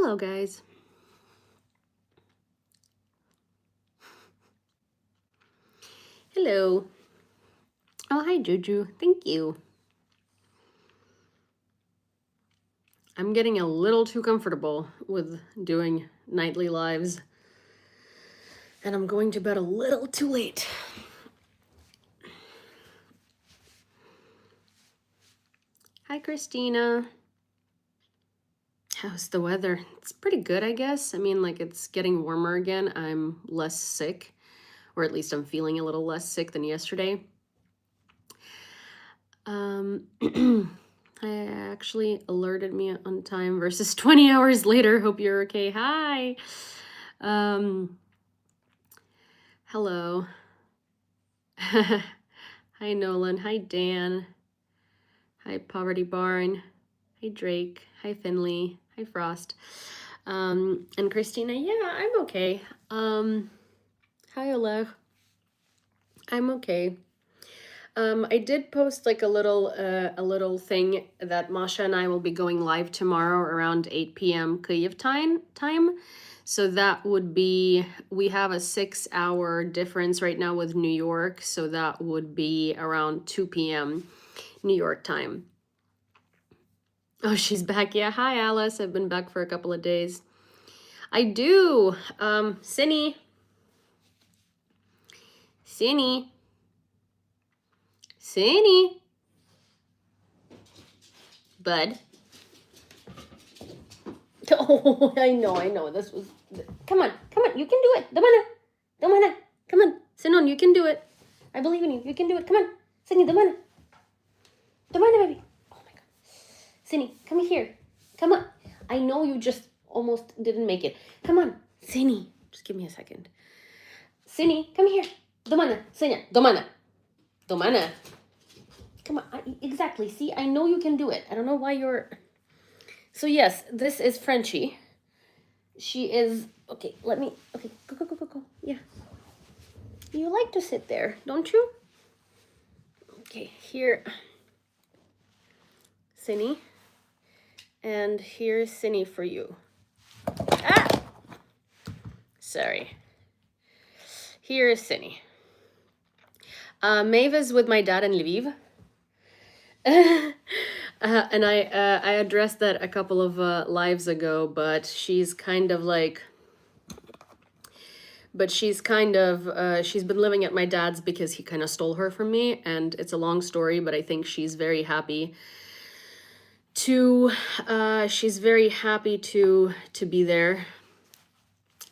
Hello, guys. Hello. Oh, hi, Juju. Thank you. I'm getting a little too comfortable with doing nightly lives, and I'm going to bed a little too late. Hi, Christina. How's the weather? It's pretty good, I guess. I mean, like, it's getting warmer again. I'm less sick, or at least I'm feeling a little less sick than yesterday. I actually alerted me on time versus 20 hours later. Hope you're okay. Hi. Hello. Hi, Nolan. Hi, Dan. Hi, Poverty Barn. Hi, Drake. Hi, Finley. Hi, Frost. And Christina. Yeah, I'm okay. Hi, Oleg. I'm okay. I did post like a little thing that Masha and I will be going live tomorrow around 8 p.m. Kyiv time. So that would be, we have a 6-hour difference right now with New York. So that would be around 2 p.m. New York time. Oh, she's back. Yeah. Hi, Alice. I've been back for a couple of days. I do. Cinny. Bud. Oh, I know. This was. Come on. You can do it. Domana. Come on. Sinon, you can do it. I believe in you. You can do it. Come on. Cinny, Domana, baby. Oh my God. Cinny, come here. Come on. I know you just almost didn't make it. Come on. Cinny. Just give me a second. Cinny, come here. Domana. Sinya. Domana. Come on. Exactly. See, I know you can do it. I don't know why you're... So yes, this is Frenchie. She is... Okay, let me... Okay, go. Yeah. You like to sit there, don't you? Okay, here... Cinny. And here's Cinny for you. Ah! Sorry. Here's Cinny. Maeve is with my dad in Lviv. And I addressed that a couple of lives ago, but she's kind of like... But she's been living at my dad's because he kind of stole her from me, and it's a long story, but I think she's very happy to be there.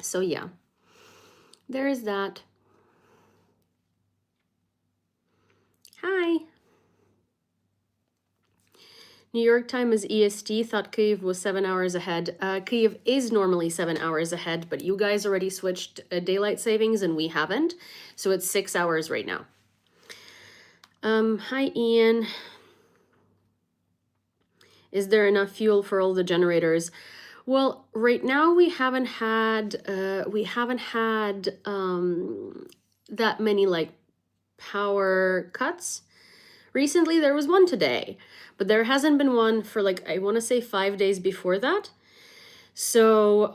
So yeah, there is that. Hi. New York time is EST. Thought Kyiv was 7 hours ahead. Kyiv is normally 7 hours ahead, but you guys already switched daylight savings and we haven't. So it's 6 hours right now. Hi, Ian. Is there enough fuel for all the generators? Well, right now we haven't had that many like power cuts. Recently there was one today, but there hasn't been one for like, I want to say 5 days before that. So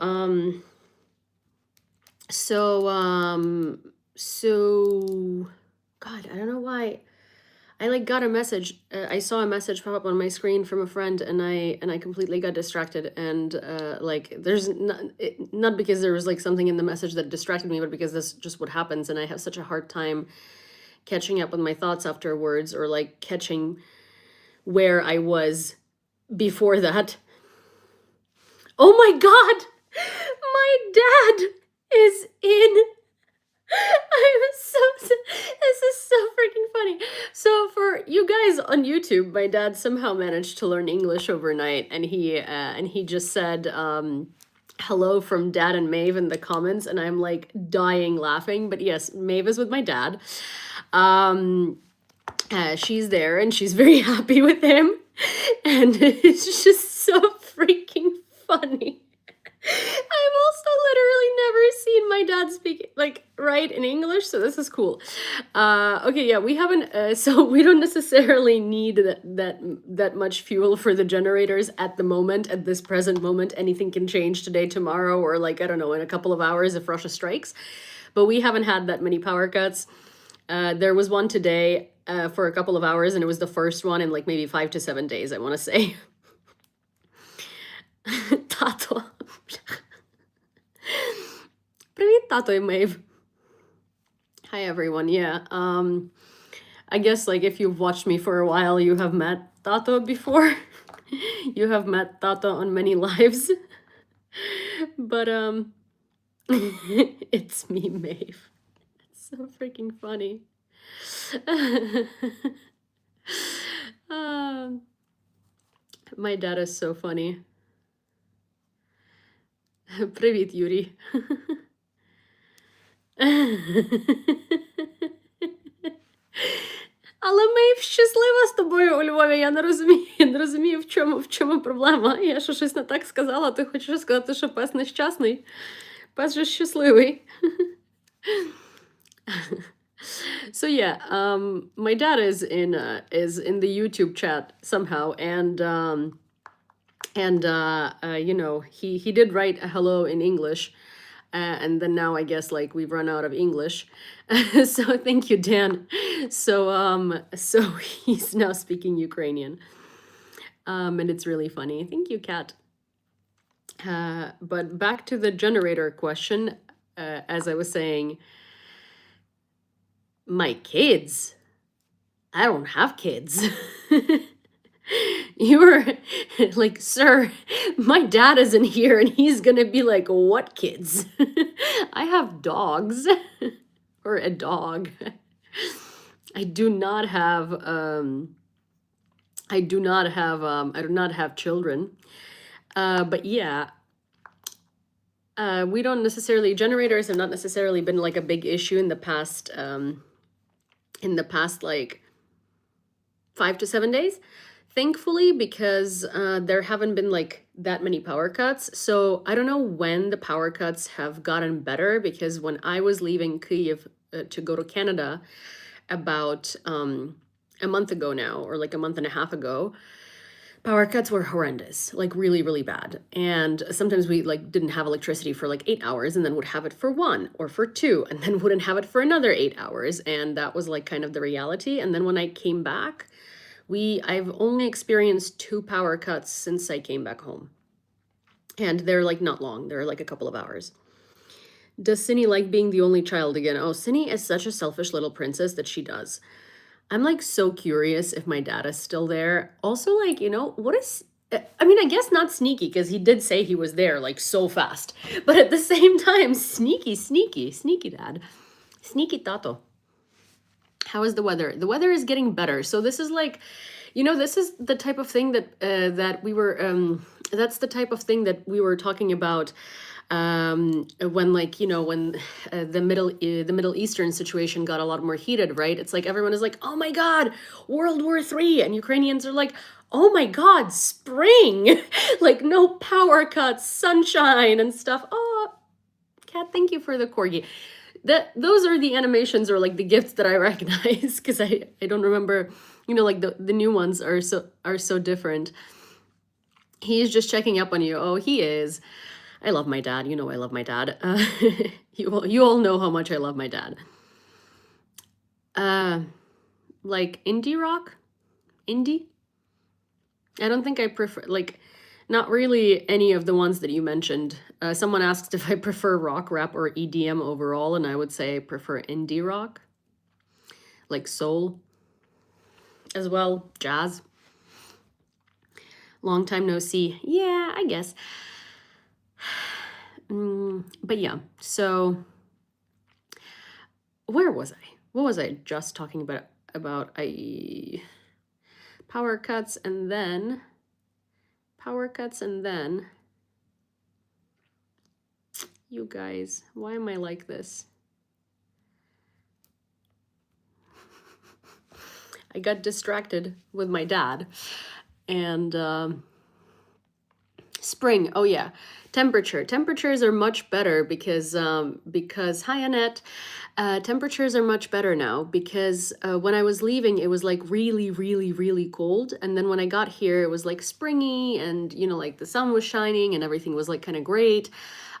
God, I don't know why. I like got a message. I saw a message pop up on my screen from a friend, and I completely got distracted. And like, there's not because there was like something in the message that distracted me, but because that's just what happens, and I have such a hard time catching up with my thoughts afterwards, or like catching where I was before that. Oh my God, my dad is in. This is so freaking funny. So for you guys on YouTube, my dad somehow managed to learn English overnight, and he just said hello from Dad and Maeve in the comments, and I'm like dying laughing. But yes, Maeve is with my dad. She's there and she's very happy with him, and it's just so freaking funny. I've also literally never seen my dad speak like right, in English, so this is cool. Okay, yeah, we haven't, so we don't necessarily need that much fuel for the generators at the moment, at this present moment. Anything can change today, tomorrow, or like, I don't know, in a couple of hours if Russia strikes. But we haven't had that many power cuts. There was one today for a couple of hours, and it was the first one in like maybe 5 to 7 days, I want to say. Tato. Привіт, Tato and Maeve. Hi everyone. Yeah. I guess like if you've watched me for a while, you have met Tato before. You have met Tato on many lives. But it's me, Maeve. It's so freaking funny. My dad is so funny. Привіт, Юрій. Але Мейв щаслива з тобою у Львові. Я не розумію, в чому проблема. Я що щось не так сказала, ти хочеш сказати, що пес нещасний? Пес же щасливий. So yeah, my dad is in the YouTube chat somehow, and you know, he did write a hello in English, and then now I guess like we've run out of English. So thank you, Dan. So he's now speaking Ukrainian, and it's really funny. Thank you, Kat. But back to the generator question, as I was saying, my kids. I don't have kids. You're like, sir, my dad isn't here, and he's gonna be like, what kids? I have dogs. Or a dog. I do not have children. But yeah, we don't necessarily, generators have not necessarily been like a big issue in the past like 5 to 7 days, thankfully, because there haven't been like that many power cuts. So I don't know when the power cuts have gotten better, because when I was leaving Kyiv to go to Canada about a month ago now, or like a month and a half ago, power cuts were horrendous, like really, really bad. And sometimes we like didn't have electricity for like 8 hours, and then would have it for 1 or for 2, and then wouldn't have it for another 8 hours. And that was like kind of the reality. And then when I came back, I've only experienced 2 power cuts since I came back home. And they're like not long, they're like a couple of hours. Does Cinny like being the only child again? Oh, Cinny is such a selfish little princess that she does. I'm like so curious if my dad is still there. Also, like, you know, what is, I mean, I guess not sneaky, because he did say he was there like so fast. But at the same time, sneaky dad. Sneaky Tato. How is the weather? The weather is getting better. So this is like, you know, this is the type of thing that that's the type of thing that we were talking about when, like, you know, when the Middle Eastern situation got a lot more heated, right? It's like everyone is like, oh my God, World War III, and Ukrainians are like, oh my God, spring, like no power cuts, sunshine and stuff. Oh, Kat, thank you for the corgi. Those are the animations, or like the gifts that I recognize, because I don't remember, you know, like the new ones are so different. He's just checking up on you. Oh, he is. I love my dad. You know, I love my dad. You all know how much I love my dad. Like indie rock? Indie? I don't think I prefer, like, not really any of the ones that you mentioned. Someone asked if I prefer rock, rap, or EDM overall, and I would say I prefer indie rock. Like soul as well, jazz. Long time no see. Yeah, I guess. But yeah, so where was I? What was I just talking about? Power cuts, and then you guys, why am I like this? I got distracted with my dad, and spring. Oh yeah. Temperatures are much better because hi Annette, temperatures are much better now because when I was leaving it was like really really really cold, and then when I got here it was like springy, and you know, like the sun was shining and everything was like kind of great.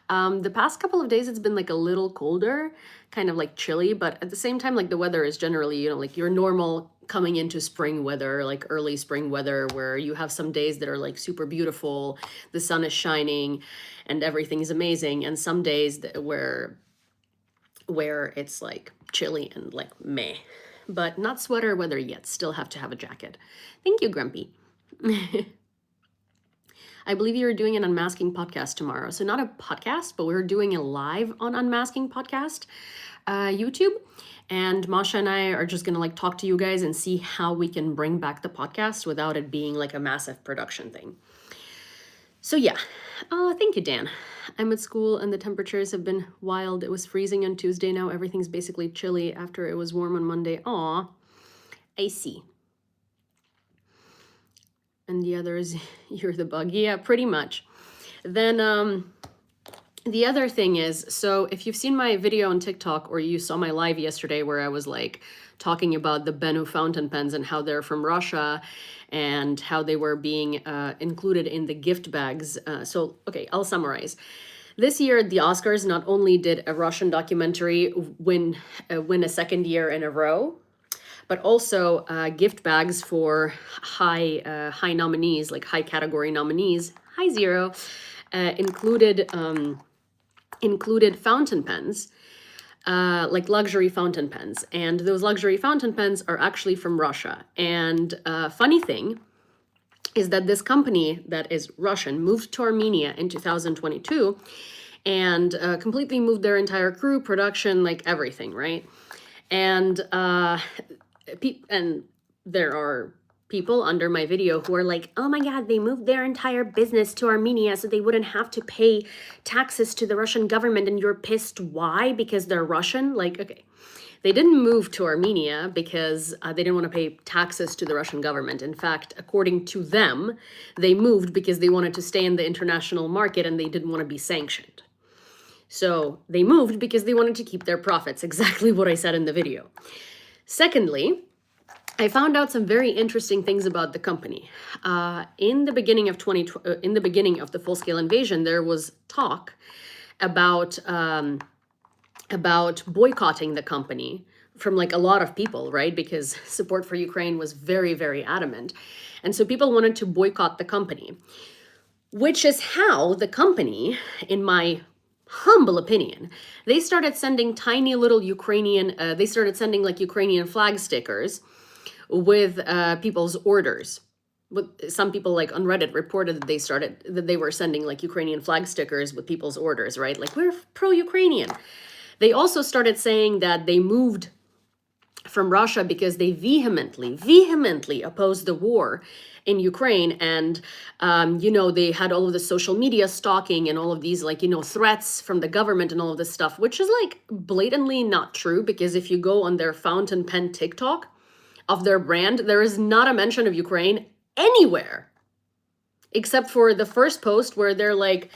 The past couple of days it's been like a little colder, kind of like chilly, but at the same time like the weather is generally, you know, like your normal coming into spring weather, like early spring weather, where you have some days that are like super beautiful, the sun is shining and everything is amazing, and some days where it's like chilly and like meh, but not sweater weather yet. Still have to have a jacket. Thank you, Grumpy. I believe you're doing an unmasking podcast tomorrow. So not a podcast, but we're doing a live on unmasking podcast, YouTube. And Masha and I are just going to like talk to you guys and see how we can bring back the podcast without it being like a massive production thing. So yeah. Oh, thank you, Dan. I'm at school and the temperatures have been wild. It was freezing on Tuesday. Now everything's basically chilly after it was warm on Monday. Aw, I see. And the others, you're the bug. Yeah, pretty much. Then the other thing is, so if you've seen my video on TikTok or you saw my live yesterday where I was like talking about the Benu fountain pens and how they're from Russia and how they were being included in the gift bags. So, okay, I'll summarize. This year at the Oscars, not only did a Russian documentary win a second year in a row, but also gift bags for high nominees, like high category nominees, high zero, included fountain pens, like luxury fountain pens. And those luxury fountain pens are actually from Russia. And funny thing is that this company that is Russian moved to Armenia in 2022 and completely moved their entire crew, production, like everything, right? And there are people under my video who are like, oh my God, they moved their entire business to Armenia so they wouldn't have to pay taxes to the Russian government, and you're pissed. Why? Because they're Russian? Like, okay. They didn't move to Armenia because they didn't want to pay taxes to the Russian government. In fact, according to them, they moved because they wanted to stay in the international market and they didn't want to be sanctioned. So they moved because they wanted to keep their profits, exactly what I said in the video. Secondly, I found out some very interesting things about the company. In the beginning of the full-scale invasion, there was talk about boycotting the company from like a lot of people, right? Because support for Ukraine was very, very adamant. And so people wanted to boycott the company, which is how the company, in my humble opinion, they started sending tiny little Ukrainian, they started sending like Ukrainian flag stickers with people's orders. Some people like on Reddit reported that they were sending like Ukrainian flag stickers with people's orders, right? Like, we're pro-Ukrainian. They also started saying that they moved from Russia because they vehemently opposed the war in Ukraine. And, they had all of the social media stalking and all of these like, threats from the government and all of this stuff, which is like blatantly not true. Because if you go on their fountain pen TikTok of their brand, there is not a mention of Ukraine anywhere, except for the first post where they're like,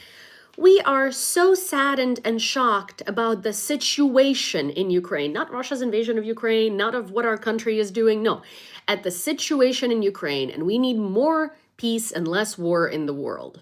we are so saddened and shocked about the situation in Ukraine, not Russia's invasion of Ukraine, not of what our country is doing. No, at the situation in Ukraine. And we need more peace and less war in the world.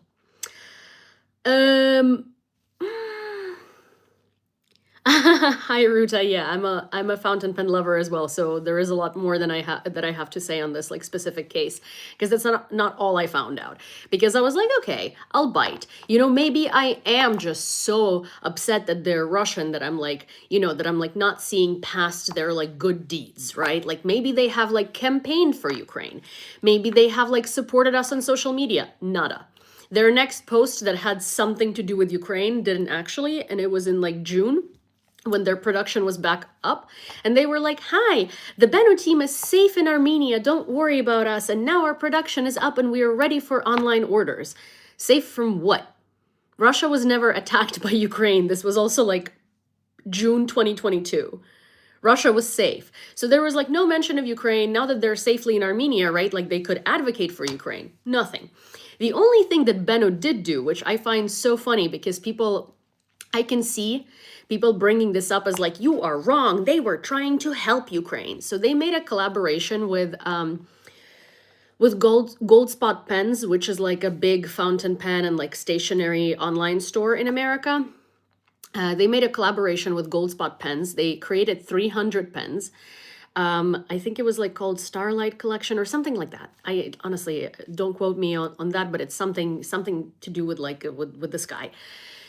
Hi Ruta, yeah, I'm a fountain pen lover as well, so there is a lot more than I have to say on this like specific case, because that's not all I found out. Because I was like, okay, I'll bite. Maybe I am just so upset that they're Russian that I'm like, that I'm like not seeing past their like good deeds, right? Like maybe they have like campaigned for Ukraine. Maybe they have like supported us on social media. Nada. Their next post that had something to do with Ukraine didn't actually, and it was in like June, when their production was back up, and they were like, hi, the Benu team is safe in Armenia, don't worry about us, and now our production is up and we are ready for online orders. Safe from what? Russia was never attacked by Ukraine. This was also like June 2022. Russia was safe. So there was like no mention of Ukraine. Now that they're safely in Armenia, right? Like they could advocate for Ukraine. Nothing. The only thing that Benu did do, which I find so funny because I can see people bringing this up as like, you are wrong. They were trying to help Ukraine. So they made a collaboration with Gold Spot Pens, which is like a big fountain pen and like stationery online store in America. They made a collaboration with Gold Spot Pens. They created 300 pens. I think it was like called Starlight Collection or something like that. I honestly don't quote me on that, but it's something to do with like with the sky.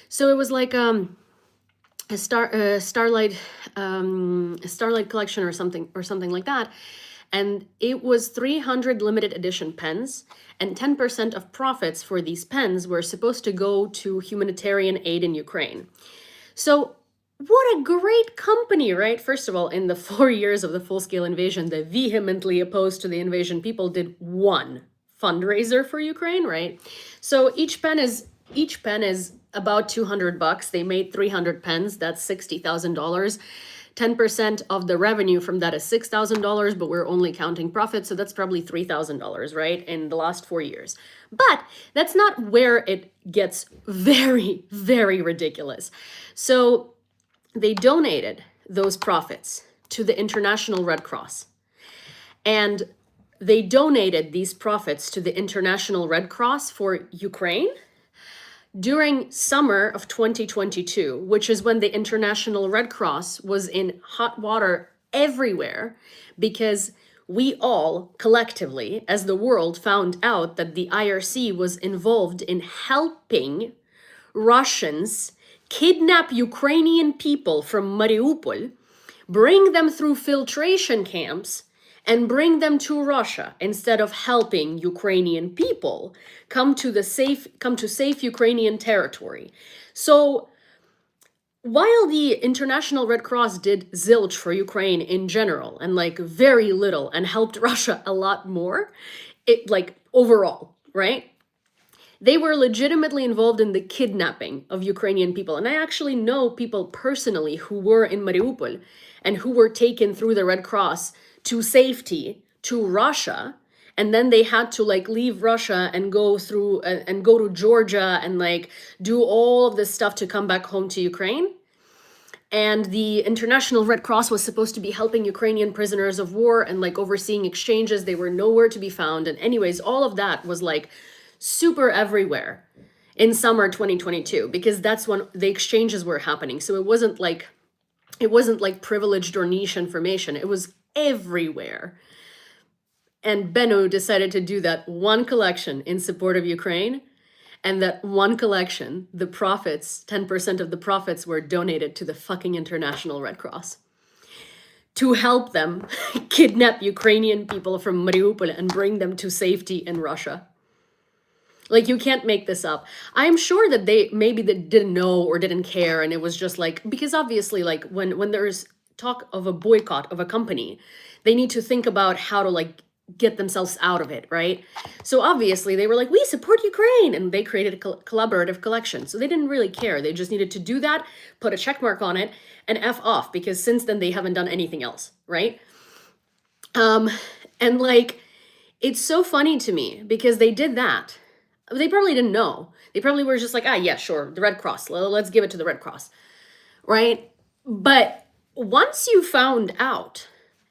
So it was like a starlight collection or something like that. And it was 300 limited edition pens, and 10% of profits for these pens were supposed to go to humanitarian aid in Ukraine. So what a great company, right? First of all, in the 4 years of the full-scale invasion, the vehemently opposed to the invasion people did one fundraiser for Ukraine, right? So each pen is about $200. They made 300 pens. That's $60,000. 10% of the revenue from that is $6,000, but we're only counting profit, so that's probably $3,000, right, in the last 4 years. But that's not where it gets very, very ridiculous. So they donated those profits to the International Red Cross. And they donated these profits to the International Red Cross for Ukraine during summer of 2022, which is when the International Red Cross was in hot water everywhere, because we all collectively, as the world, found out that the IRC was involved in helping Russians kidnap Ukrainian people from Mariupol, bring them through filtration camps, and bring them to Russia instead of helping Ukrainian people come to safe Ukrainian territory. So while the International Red Cross did zilch for Ukraine in general and like very little and helped Russia a lot more, it like overall, right? They were legitimately involved in the kidnapping of Ukrainian people. And I actually know people personally who were in Mariupol and who were taken through the Red Cross to safety to Russia, and then they had to like leave Russia and go through and go to Georgia and like do all of this stuff to come back home to Ukraine. And the International Red Cross was supposed to be helping Ukrainian prisoners of war and like overseeing exchanges. They were nowhere to be found. And anyways, all of that was like super everywhere in summer 2022, because that's when the exchanges were happening. So it wasn't like privileged or niche information. It was everywhere. And Benu decided to do that one collection in support of Ukraine. And that one collection, the profits, 10% of the profits were donated to the fucking International Red Cross to help them kidnap Ukrainian people from Mariupol and bring them to safety in Russia. Like, you can't make this up. I'm sure that they didn't know or didn't care, and it was just like, because obviously, like, when there's talk of a boycott of a company, they need to think about how to like get themselves out of it, right? So obviously they were like, we support Ukraine, and they created a collaborative collection. So they didn't really care. They just needed to do that, put a check mark on it, and F off, because since then they haven't done anything else, right? And like, it's so funny to me because they did that. They probably didn't know. They probably were just like, yeah, sure, the Red Cross, let's give it to the Red Cross, right? But once you found out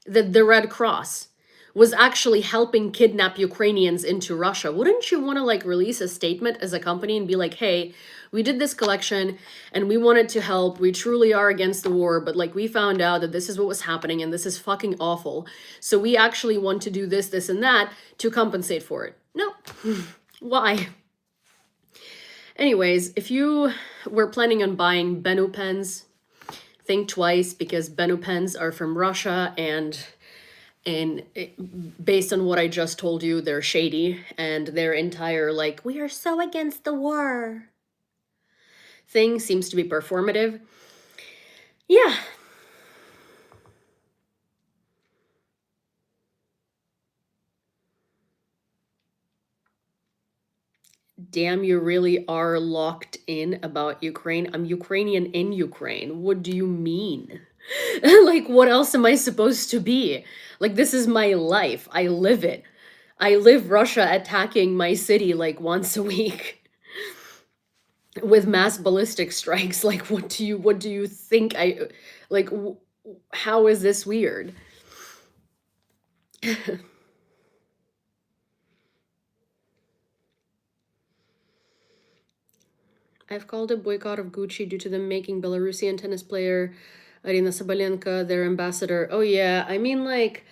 that the Red Cross was actually helping kidnap Ukrainians into Russia, wouldn't you want to like release a statement as a company and be like, hey, we did this collection and we wanted to help. We truly are against the war, but like we found out that this is what was happening and this is fucking awful. So we actually want to do this, this, and that to compensate for it. No. Why? Anyways, if you were planning on buying Benu pens, think twice, because Benu pens are from Russia, and based on what I just told you, they're shady, and their entire like, we are so against the war thing seems to be performative. Yeah. Damn, you really are locked in about Ukraine. I'm Ukrainian in Ukraine. What do you mean? Like, what else am I supposed to be? Like, this is my life. I live it. I live Russia attacking my city like once a week with mass ballistic strikes. Like, what do you think like, how is this weird? I've called a boycott of Gucci due to them making Belarusian tennis player Arina Sabalenka their ambassador. Oh yeah, I mean, like,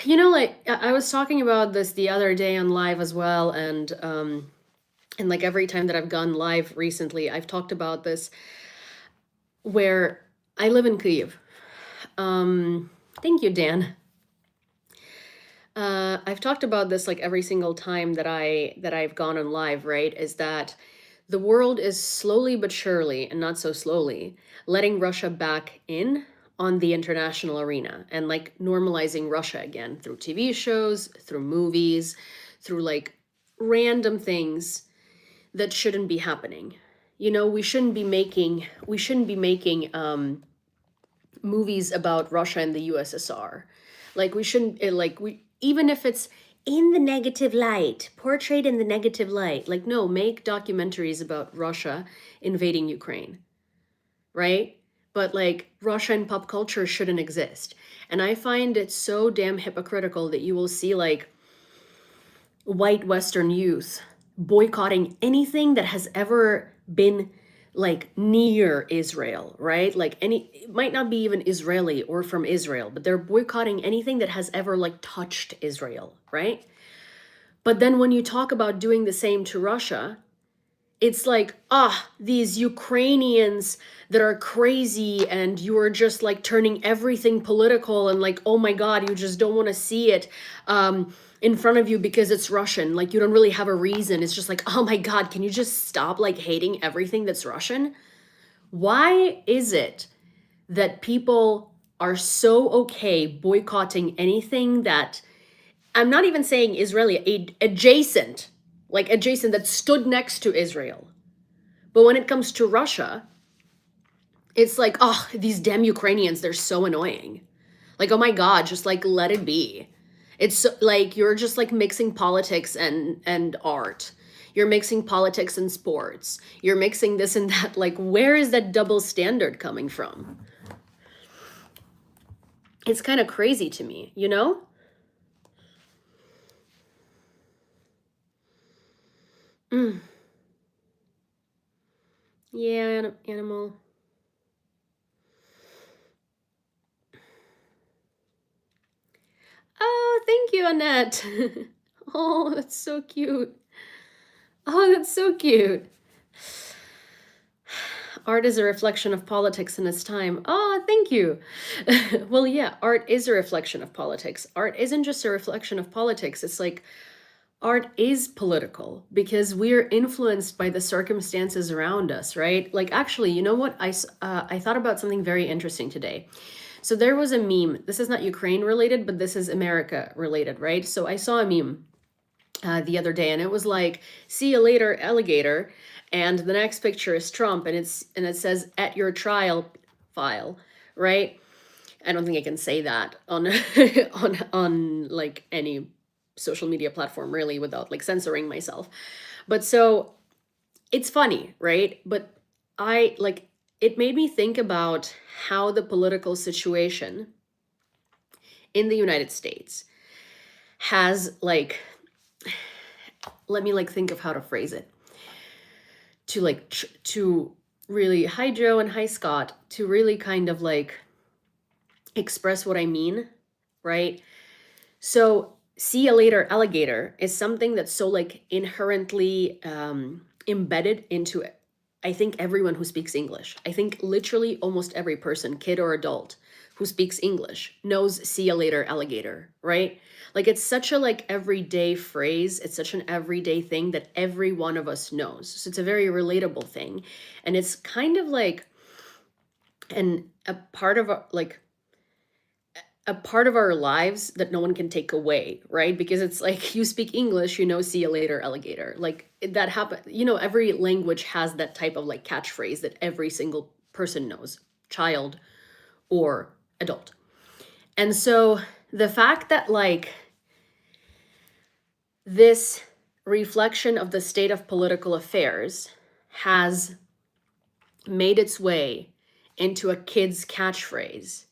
like I was talking about this the other day on live as well, and like every time that I've gone live recently, I've talked about this, where I live in Kyiv. Thank you, Dan. I've talked about this like every single time that I've gone on live, right? Is that the world is slowly but surely, and not so slowly, letting Russia back in on the international arena and like normalizing Russia again through TV shows, through movies, through like random things that shouldn't be happening. We shouldn't be making movies about Russia and the USSR. Like we shouldn't like we even if it's in the negative light, portrayed in the negative light. Like no, make documentaries about Russia invading Ukraine, right? But like Russia in pop culture shouldn't exist. And I find it so damn hypocritical that you will see like white Western youth boycotting anything that has ever been like near Israel, right? Like it might not be even Israeli or from Israel, but they're boycotting anything that has ever like touched Israel, right? But then when you talk about doing the same to Russia, it's like, these Ukrainians that are crazy, and you are just like turning everything political, and like, oh my God, you just don't want to see it in front of you because it's Russian. Like, you don't really have a reason. It's just like, oh my God, can you just stop like hating everything that's Russian? Why is it that people are so okay boycotting anything that, I'm not even saying Israeli, adjacent, that stood next to Israel? But when it comes to Russia, it's like, these damn Ukrainians, they're so annoying. Like, oh my God, just like let it be. It's so, like you're just like mixing politics and art. You're mixing politics and sports. You're mixing this and that. Like, where is that double standard coming from? It's kind of crazy to me, you know? Mm. Yeah, animal. Oh, thank you, Annette. Oh, that's so cute. Oh, that's so cute. Art is a reflection of politics in its time. Oh, thank you. Well, yeah, art is a reflection of politics. Art isn't just a reflection of politics. It's like art is political because we're influenced by the circumstances around us, right? Like, actually, you know what? I thought about something very interesting today. So there was a meme. This is not Ukraine related, but this is America related, right? So I saw a meme the other day, and it was like, "See you later, alligator," and the next picture is Trump, and it says, "At your trial, file," right? I don't think I can say that on on like any social media platform really without like censoring myself. But so it's funny, right? But I like it made me think about how the political situation in the United States has like, let me like think of how to phrase it to like to really, hi Joe and hi Scott, to really kind of like express what I mean, right? So see you later, alligator is something that's so like inherently embedded into it. I think everyone who speaks English, I think literally almost every person, kid or adult, who speaks English knows "see you later, alligator," right? Like it's such a like everyday phrase. It's such an everyday thing that every one of us knows. So it's a very relatable thing, and it's kind of like a part of like a part of our lives that no one can take away, right? Because it's like you speak English, "see you later, alligator." Like that happen, every language has that type of like catchphrase that every single person knows, child or adult. And so the fact that like this reflection of the state of political affairs has made its way into a kid's catchphrase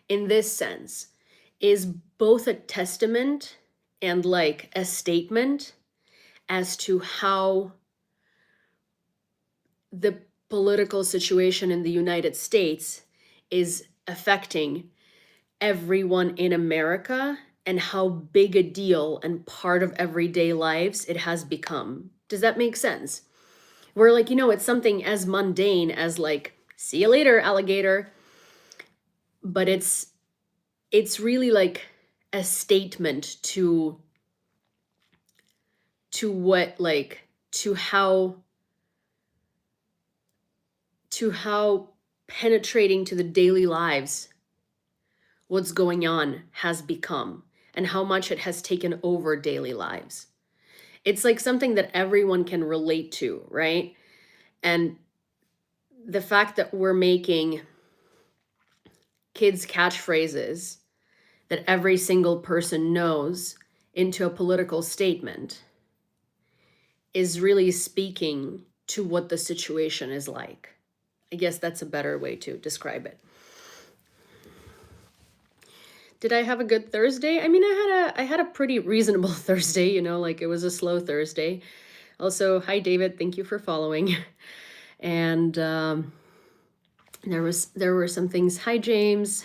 in this sense is both a testament and like a statement as to how the political situation in the United States is affecting everyone in America and how big a deal and part of everyday lives it has become. Does that make sense? Where like, it's something as mundane as like, see you later, alligator. But it's really like a statement to what like to how penetrating to the daily lives what's going on has become and how much it has taken over daily lives. It's like something that everyone can relate to, right? And the fact that we're making kids' catchphrases that every single person knows into a political statement is really speaking to what the situation is like. I guess that's a better way to describe it. Did I have a good Thursday? I mean, I had a pretty reasonable Thursday, like it was a slow Thursday. Also, hi David, thank you for following. And there were some things. Hi James.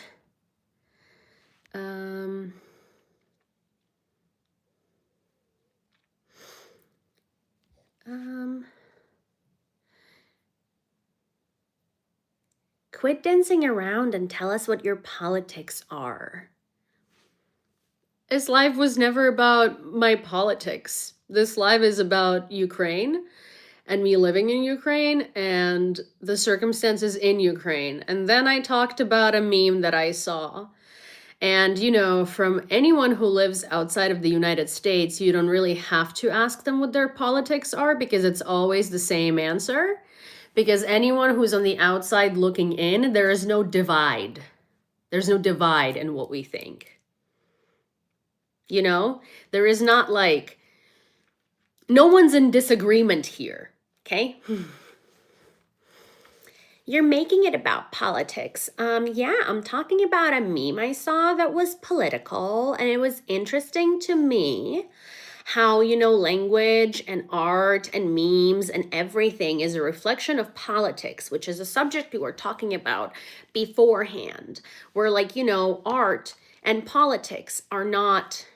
Quit dancing around and tell us what your politics are. This live was never about my politics. This live is about Ukraine and me living in Ukraine and the circumstances in Ukraine. And then I talked about a meme that I saw. And, from anyone who lives outside of the United States, you don't really have to ask them what their politics are because it's always the same answer. Because anyone who's on the outside looking in, there is no divide. There's no divide in what we think. There is not like, no one's in disagreement here, okay? You're making it about politics. Yeah, I'm talking about a meme I saw that was political, and it was interesting to me how, language and art and memes and everything is a reflection of politics, which is a subject we were talking about beforehand, where like, art and politics are not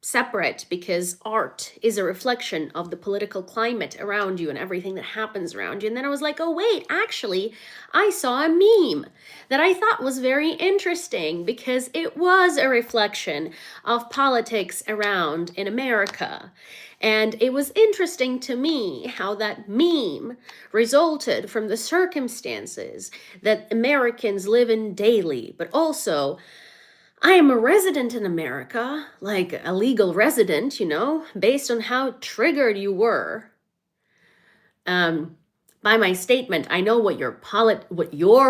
separate because art is a reflection of the political climate around you and everything that happens around you. And then I was like, oh wait, actually, I saw a meme that I thought was very interesting because it was a reflection of politics around in America. And it was interesting to me how that meme resulted from the circumstances that Americans live in daily, but also I am a resident in America, like a legal resident, based on how triggered you were by my statement. I know what your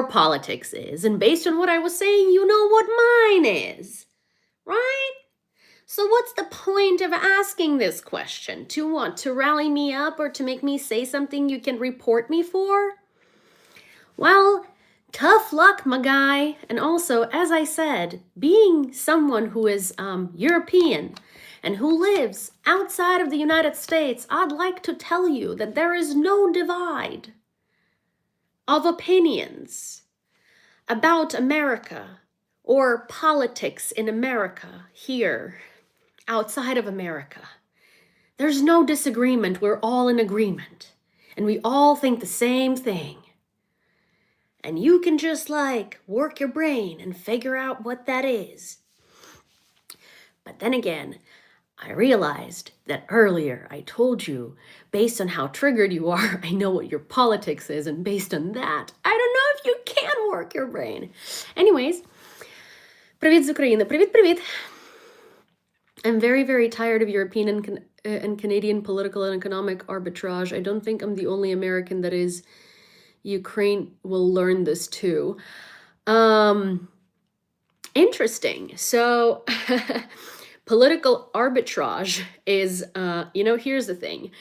politics is, and based on what I was saying, you know what mine is, right? So what's the point of asking this question? To what? To rally me up or to make me say something you can report me for? Well, tough luck, my guy. And also, as I said, being someone who is European and who lives outside of the United States, I'd like to tell you that there is no divide of opinions about America or politics in America here, outside of America. There's no disagreement. We're all in agreement. And we all think the same thing. And you can just like work your brain and figure out what that is. But then again, I realized that earlier I told you, based on how triggered you are, I know what your politics is. And based on that, I don't know if you can work your brain. Anyways, привіт з України. Привіт. I'm very, very tired of European and Canadian political and economic arbitrage. I don't think I'm the only American that is. Ukraine will learn this too. Interesting. So Political arbitrage is, here's the thing.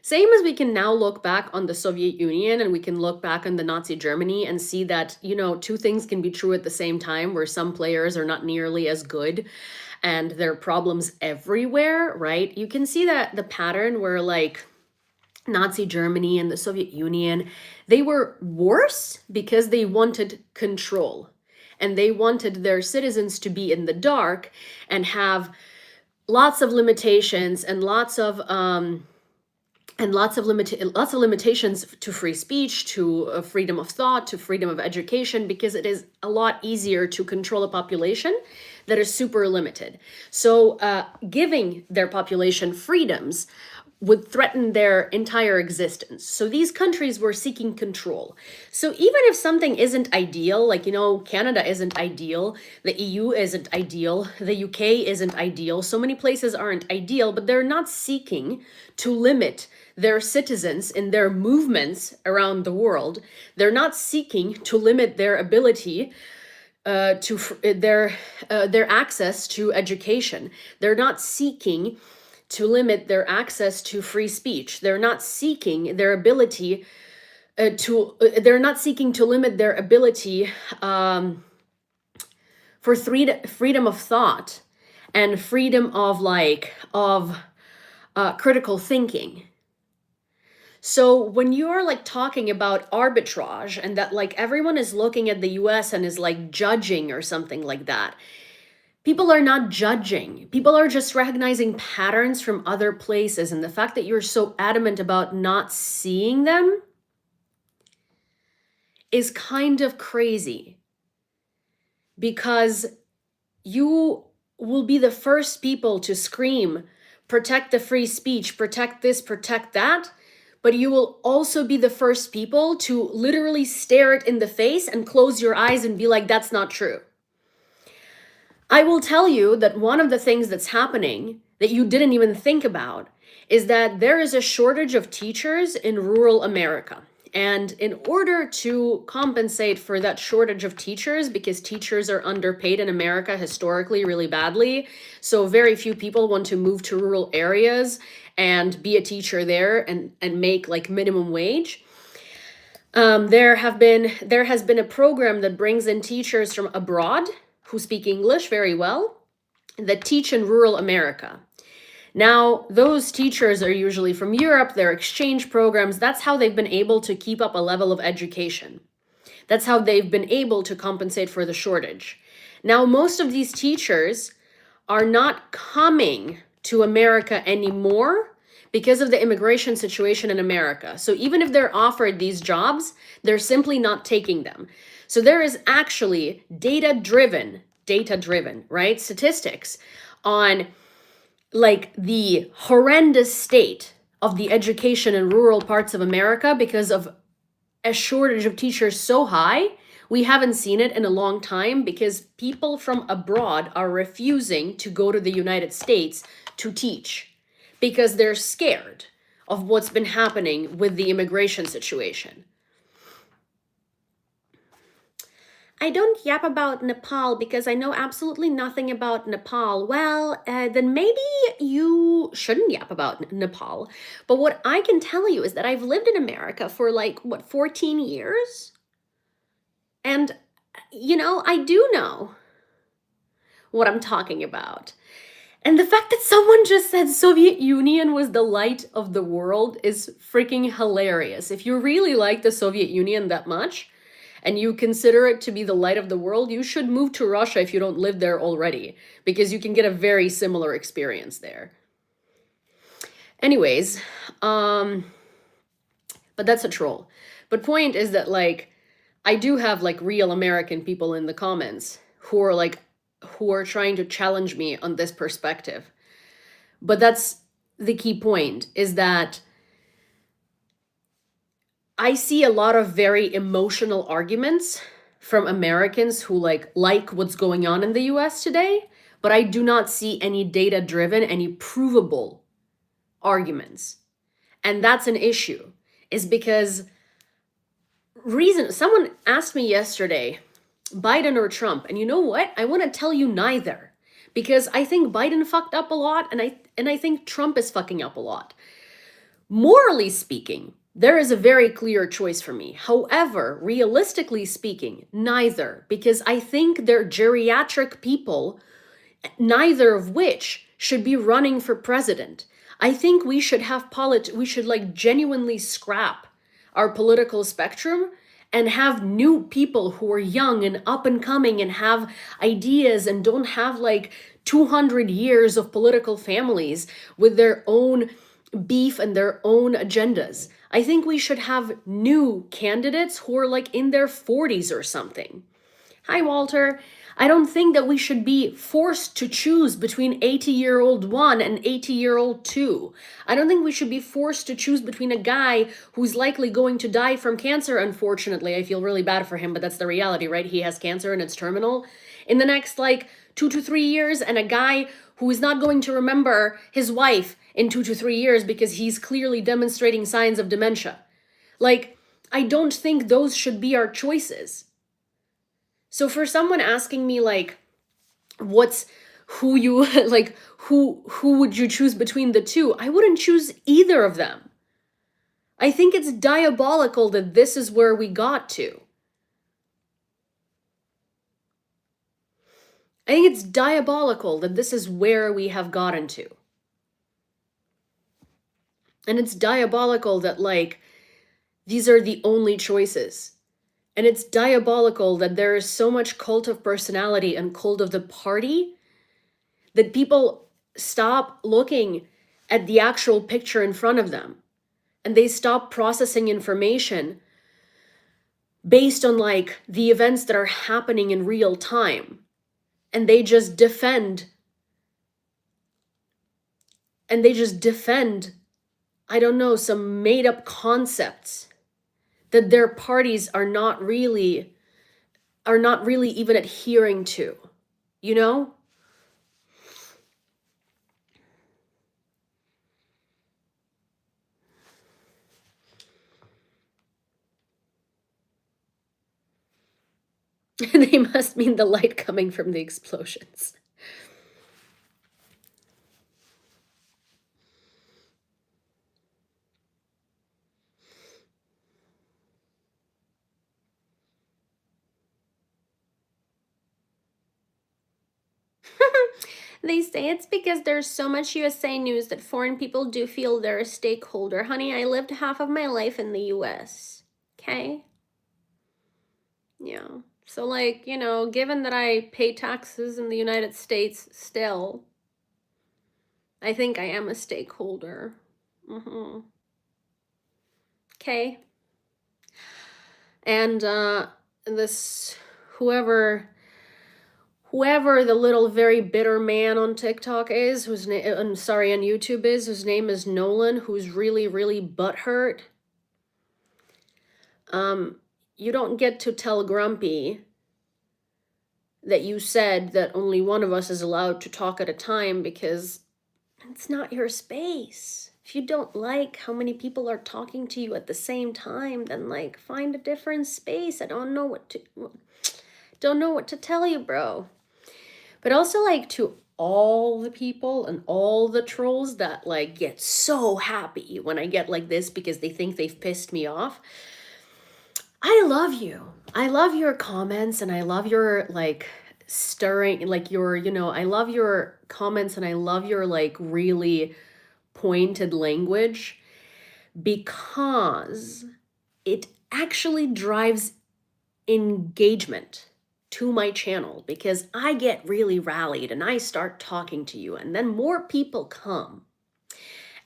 Same as we can now look back on the Soviet Union and we can look back on the Nazi Germany and see that, two things can be true at the same time, where some players are not nearly as good and there are problems everywhere, right? You can see that the pattern where like Nazi Germany and the Soviet Union, they were worse because they wanted control and they wanted their citizens to be in the dark and have lots of limitations and lots of limitations to free speech, to freedom of thought, to freedom of education, because it is a lot easier to control a population that is super limited. So giving their population freedoms would threaten their entire existence. So these countries were seeking control. So even if something isn't ideal, like, Canada isn't ideal, the EU isn't ideal, the UK isn't ideal, so many places aren't ideal, but they're not seeking to limit their citizens in their movements around the world. They're not seeking to limit their ability their access to education. They're not seeking to limit their access to free speech. They're not seeking their ability they're not seeking to limit their ability for freedom of thought and freedom of critical thinking. So when you're like talking about arbitrage and that like everyone is looking at the US and is like judging or something like that, people are not judging. People are just recognizing patterns from other places. And the fact that you're so adamant about not seeing them is kind of crazy, because you will be the first people to scream, protect the free speech, protect this, protect that. But you will also be the first people to literally stare it in the face and close your eyes and be like, that's not true. I will tell you that one of the things that's happening that you didn't even think about is that there is a shortage of teachers in rural America. And in order to compensate for that shortage of teachers, because teachers are underpaid in America historically really badly, so very few people want to move to rural areas and be a teacher there and make like minimum wage. There has been a program that brings in teachers from abroad who speak English very well that teach in rural America. Now, those teachers are usually from Europe, they're exchange programs. That's how they've been able to keep up a level of education. That's how they've been able to compensate for the shortage. Now, most of these teachers are not coming to America anymore because of the immigration situation in America. So even if they're offered these jobs, they're simply not taking them. So there is actually data-driven, right, statistics on like the horrendous state of the education in rural parts of America because of a shortage of teachers so high. We haven't seen it in a long time because people from abroad are refusing to go to the United States to teach because they're scared of what's been happening with the immigration situation. I don't yap about Nepal because I know absolutely nothing about Nepal. Well, then maybe you shouldn't yap about Nepal. But what I can tell you is that I've lived in America for 14 years? And, I do know what I'm talking about. And the fact that someone just said Soviet Union was the light of the world is freaking hilarious. If you really like the Soviet Union that much, and you consider it to be the light of the world, you should move to Russia if you don't live there already, because you can get a very similar experience there. Anyways, but that's a troll. But point is that I do have real American people in the comments who are trying to challenge me on this perspective. But that's the key point, is that I see a lot of very emotional arguments from Americans who like what's going on in the US today, but I do not see any data-driven, any provable arguments. And that's an issue, is because someone asked me yesterday, Biden or Trump, and you know what? I want to tell you neither, because I think Biden fucked up a lot, and I think Trump is fucking up a lot. Morally speaking, there is a very clear choice for me. However, realistically speaking, neither, because I think they're geriatric people, neither of which should be running for president. I think we should have we should like genuinely scrap our political spectrum and have new people who are young and up and coming and have ideas and don't have like 200 years of political families with their own beef and their own agendas. I think we should have new candidates who are like in their 40s or something. Hi, Walter. I don't think that we should be forced to choose between 80-year-old one and 80-year-old two. I don't think we should be forced to choose between a guy who's likely going to die from cancer, unfortunately. I feel really bad for him, but that's the reality, right? He has cancer and it's terminal. In the next like 2 to 3 years, and a guy who is not going to remember his wife in 2 to 3 years because he's clearly demonstrating signs of dementia. Like, I don't think those should be our choices. So for someone asking me like, who you like, who would you choose between the two? I wouldn't choose either of them. I think it's diabolical that this is where we got to. I think it's diabolical that this is where we have gotten to. And it's diabolical that like, these are the only choices. And it's diabolical that there is so much cult of personality and cult of the party that people stop looking at the actual picture in front of them, and they stop processing information based on like the events that are happening in real time, and they just defend I don't know, some made up concepts that their parties are not really even adhering to, you know? They must mean the light coming from the explosions. They say it's because there's so much USA news that foreign people do feel they're a stakeholder. Honey, I lived half of my life in the US. Okay? Yeah. So, like, you know, given that I pay taxes in the United States still, I think I am a stakeholder. Okay? And this, whoever the little very bitter man on TikTok is, whose name, I'm sorry, on YouTube is, whose name is Nolan, who's really, really butthurt. You don't get to tell Grumpy that you said that only one of us is allowed to talk at a time because it's not your space. If you don't like how many people are talking to you at the same time, then like find a different space. I don't know what to tell you, bro. But also like to all the people and all the trolls that like get so happy when I get like this because they think they've pissed me off. I love you. I love your comments, and I love your like stirring, like your, you know, I love your comments, and I love your like really pointed language, because it actually drives engagement to my channel, because I get really rallied and I start talking to you, and then more people come.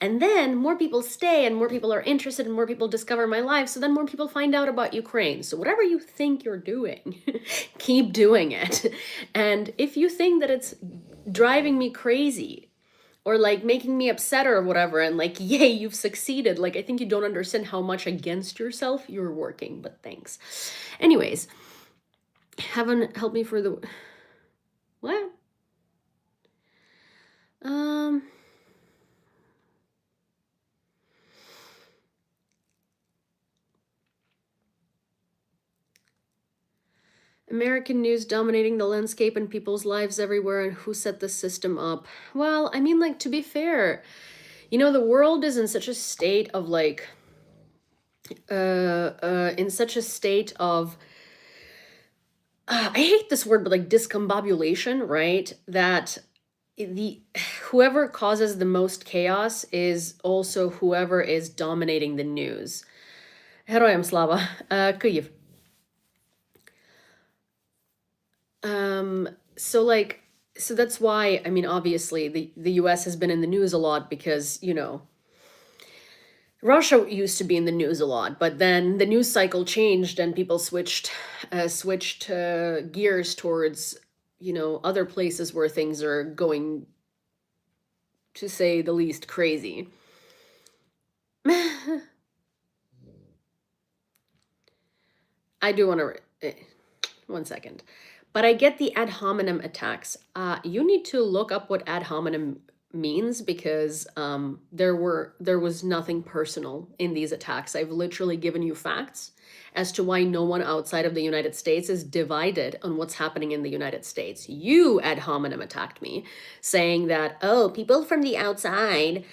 And then more people stay, and more people are interested, and more people discover my life. So then more people find out about Ukraine. So whatever you think you're doing, keep doing it. And if you think that it's driving me crazy or like making me upset or whatever, and like, yay, you've succeeded, like, I think you don't understand how much against yourself you're working, but thanks. Anyways, heaven help me for the... What? American news dominating the landscape and people's lives everywhere, and who set the system up? Well, I mean, like, to be fair, you know, the world is in such a state of like, in such a state of, I hate this word, but like discombobulation, right? That the whoever causes the most chaos is also whoever is dominating the news. Героям слава. Київ. So like, so that's why, I mean, obviously the US has been in the news a lot because, you know, Russia used to be in the news a lot, but then the news cycle changed and people switched gears towards, you know, other places where things are going, to say the least, crazy. I do want to, one second. But I get the ad hominem attacks. You need to look up what ad hominem means because there was nothing personal in these attacks. I've literally given you facts as to why no one outside of the United States is divided on what's happening in the United States. You ad hominem attacked me, saying that, oh, people from the outside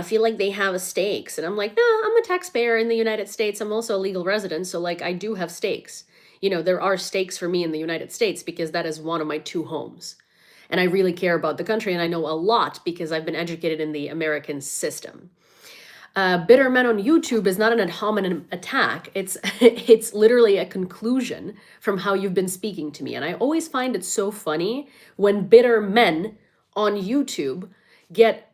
feel like they have stakes. And I'm like, no, I'm a taxpayer in the United States. I'm also a legal resident, so like I do have stakes. You know, there are stakes for me in the United States because that is one of my two homes. And I really care about the country, and I know a lot because I've been educated in the American system. Bitter Men on YouTube is not an ad hominem attack. It's it's literally a conclusion from how you've been speaking to me. And I always find it so funny when bitter men on YouTube get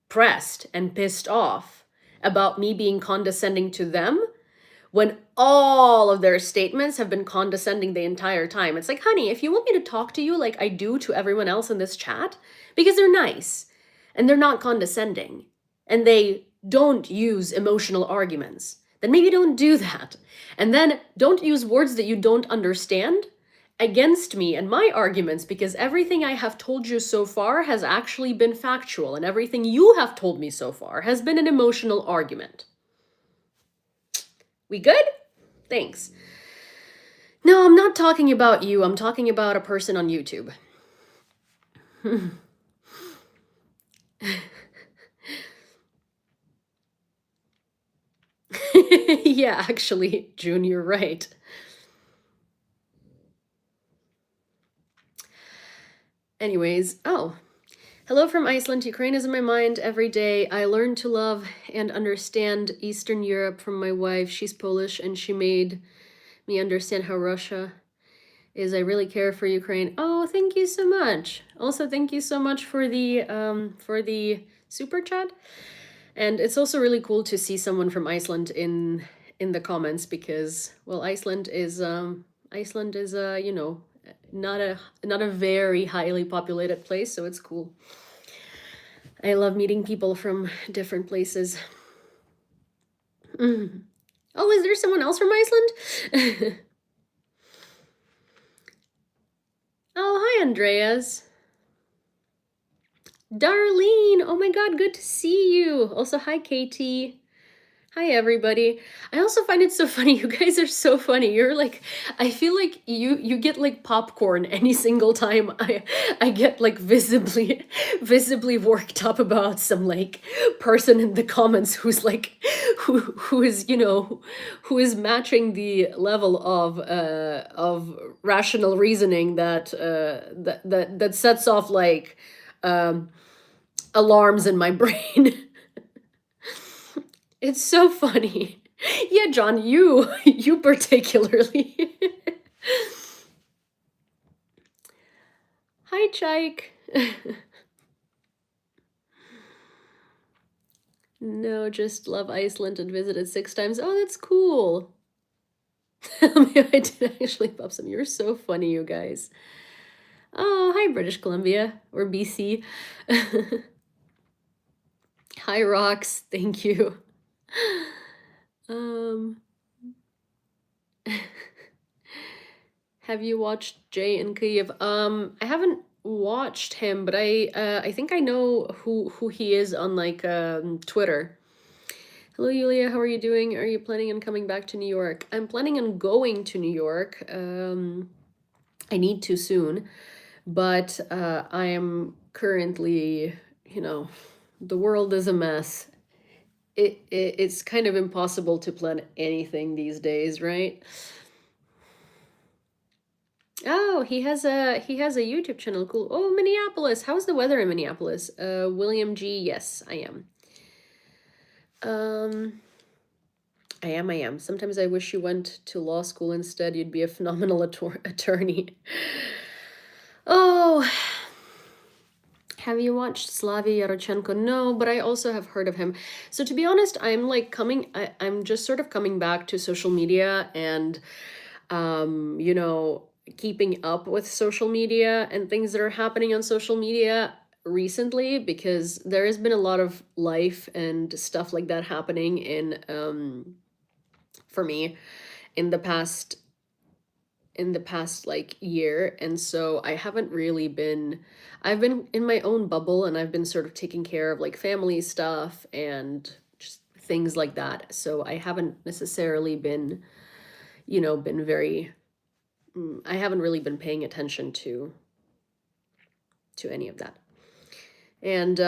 pressed and pissed off about me being condescending to them when all of their statements have been condescending the entire time. It's like, honey, if you want me to talk to you like I do to everyone else in this chat, because they're nice and they're not condescending and they don't use emotional arguments, then maybe don't do that. And then don't use words that you don't understand against me and my arguments, because everything I have told you so far has actually been factual, and everything you have told me so far has been an emotional argument. We good? Thanks. No, I'm not talking about you. I'm talking about a person on YouTube. Yeah, actually, June, you're right. Anyways, oh. Hello from Iceland. Ukraine is in my mind every day. I learned to love and understand Eastern Europe from my wife. She's Polish, and she made me understand how Russia is. I really care for Ukraine. Oh, thank you so much. Also, thank you so much for the super chat. And it's also really cool to see someone from Iceland in the comments because, well, Iceland is you know, not a very highly populated place, so it's cool. I love meeting people from different places. Oh, is there someone else from Iceland? Oh, hi, Andreas. Darlene, oh my god, good to see you. Also, hi, Katie. Hi, everybody. I also find it so funny. You guys are so funny. You're like, I feel like you get like popcorn any single time I get like visibly worked up about some like person in the comments who's like who is, you know, who is matching the level of rational reasoning that that sets off like alarms in my brain. It's so funny. Yeah, John, you particularly. Hi, Chike. No, just love Iceland and visited 6 times. Oh, that's cool. I did actually pop some. You're so funny, you guys. Oh, hi, British Columbia, or BC. Hi, Rox. Thank you. Have you watched Jay in Kyiv? I haven't watched him, but I think I know who he is on like Twitter. Hello, Yulia. How are you doing? Are you planning on coming back to New York? I'm planning on going to New York. I need to soon, but I am currently, the world is a mess. It's kind of impossible to plan anything these days, right? Oh, he has a YouTube channel. Cool. Oh, Minneapolis. How's the weather in Minneapolis? William G. Yes, I am. Um, I am. Sometimes I wish you went to law school instead. You'd be a phenomenal attorney. Oh, have you watched Slavy Yarochenko? No, but I also have heard of him. So to be honest, I'm like I'm just sort of coming back to social media and, um, you know, keeping up with social media and things that are happening on social media recently because there has been a lot of life and stuff like that happening for me in the past like year, and so I haven't really been I've been in my own bubble, and I've been sort of taking care of like family stuff and just things like that, so I haven't necessarily been been very I haven't really been paying attention to any of that. And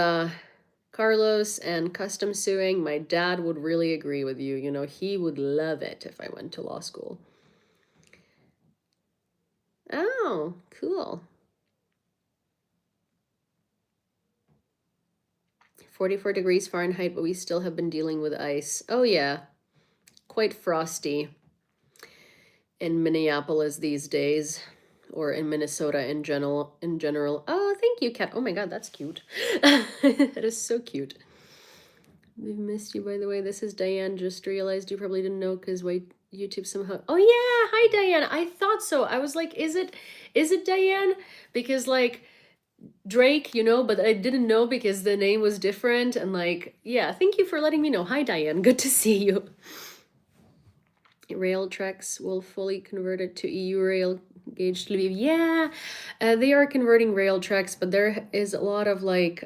Carlos and custom suing, my dad would really agree with you. He would love it if I went to law school. Oh, cool. 44 degrees Fahrenheit, but we still have been dealing with ice. Oh, yeah. Quite frosty in Minneapolis these days, or in Minnesota in general. Oh, thank you, Kat. Oh my God, that's cute. That is so cute. We've missed you, by the way. This is Diane. Just realized you probably didn't know because YouTube somehow. Oh yeah, hi Diane. I thought so. I was like, is it Diane? Because like Drake, but I didn't know because the name was different. And like, yeah, thank you for letting me know. Hi Diane. Good to see you. Rail tracks will fully convert it to EU rail gauge to Lviv. Yeah, they are converting rail tracks, but there is a lot of like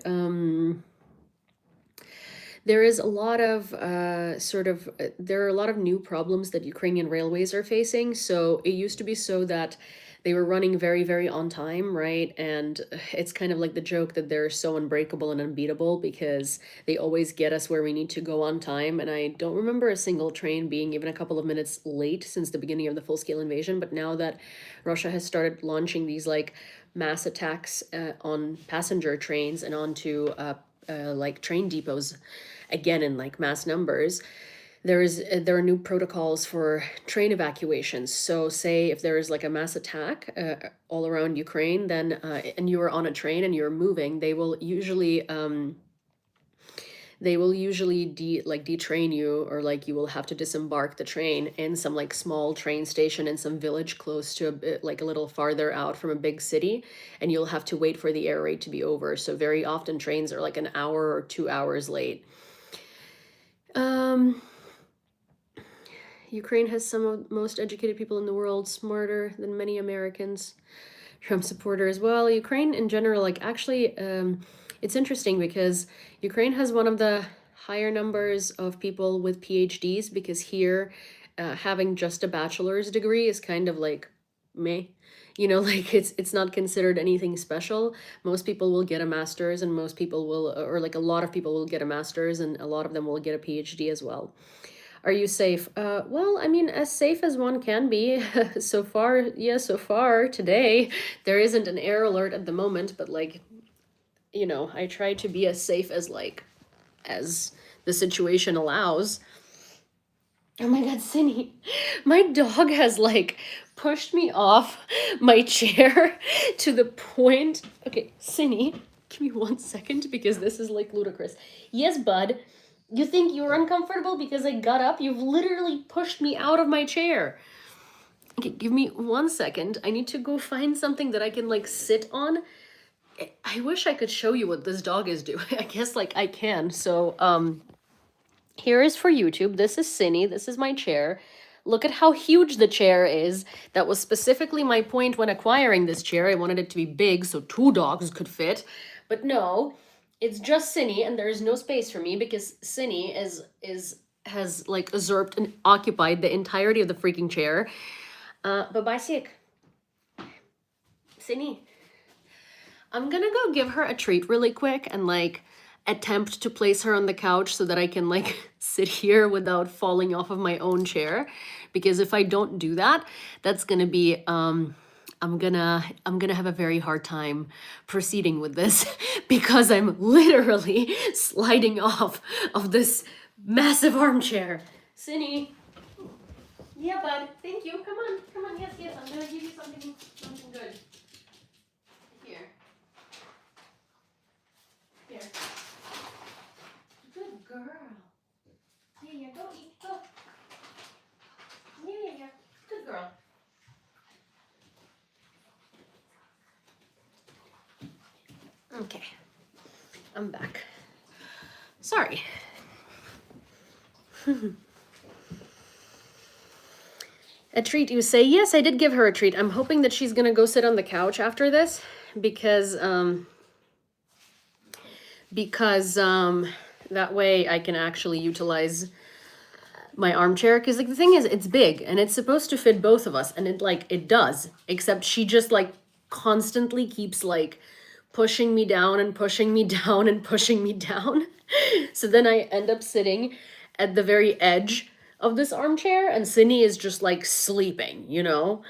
there is a lot of there are a lot of new problems that Ukrainian railways are facing. So it used to be so that they were running very, very on time, right? And it's kind of like the joke that they're so unbreakable and unbeatable because they always get us where we need to go on time. And I don't remember a single train being even a couple of minutes late since the beginning of the full-scale invasion. But now that Russia has started launching these like mass attacks on passenger trains and onto like train depots again in like mass numbers, there are new protocols for train evacuations. So say if there is like a mass attack all around Ukraine, then and you are on a train and you're moving, they will usually detrain you, or like you will have to disembark the train in some like small train station in some village close to a little farther out from a big city, and you'll have to wait for the air raid to be over. So very often trains are like an hour or 2 hours late. Ukraine has some of the most educated people in the world, smarter than many Americans. Trump supporter as well. Ukraine in general, like actually, it's interesting because Ukraine has one of the higher numbers of people with PhDs, because here, having just a bachelor's degree is kind of like meh. Like it's not considered anything special. Most people will get a master's, and most people will, or like a lot of people will get a master's, and a lot of them will get a PhD as well. Are you safe? Well, I mean, as safe as one can be. So far, yeah, so far today, there isn't an air alert at the moment, but like, I try to be as safe as the situation allows. Oh my God, Cindy, my dog has like pushed me off my chair to the point. Okay, Cindy, give me 1 second because this is like ludicrous. Yes, bud. You think you're uncomfortable because I got up? You've literally pushed me out of my chair. Okay, give me 1 second. I need to go find something that I can like sit on. I wish I could show you what this dog is doing. I guess like I can. So here is for YouTube. This is Cindy. This is my chair. Look at how huge the chair is. That was specifically my point when acquiring this chair. I wanted it to be big so 2 dogs could fit. But no, it's just Cindy, and there is no space for me because Cindy is has like usurped and occupied the entirety of the freaking chair. But bye, sick. Sydney, I'm gonna go give her a treat really quick and like attempt to place her on the couch so that I can like sit here without falling off of my own chair. Because if I don't do that, that's gonna be I'm gonna have a very hard time proceeding with this because I'm literally sliding off of this massive armchair. Cindy. Yeah, bud. Thank you. Come on. Come on. Yes, yes. I'm gonna give you something good. Here. Here. Good girl. Yeah, go eat. Go. Yeah. Good girl. Okay. I'm back. Sorry. A treat, you say? Yes, I did give her a treat. I'm hoping that she's gonna go sit on the couch after this because that way I can actually utilize my armchair, because like the thing is, it's big and it's supposed to fit both of us, and it does, except she just like constantly keeps like pushing me down and pushing me down and pushing me down. So then I end up sitting at the very edge of this armchair and Sydney is just like sleeping, you know?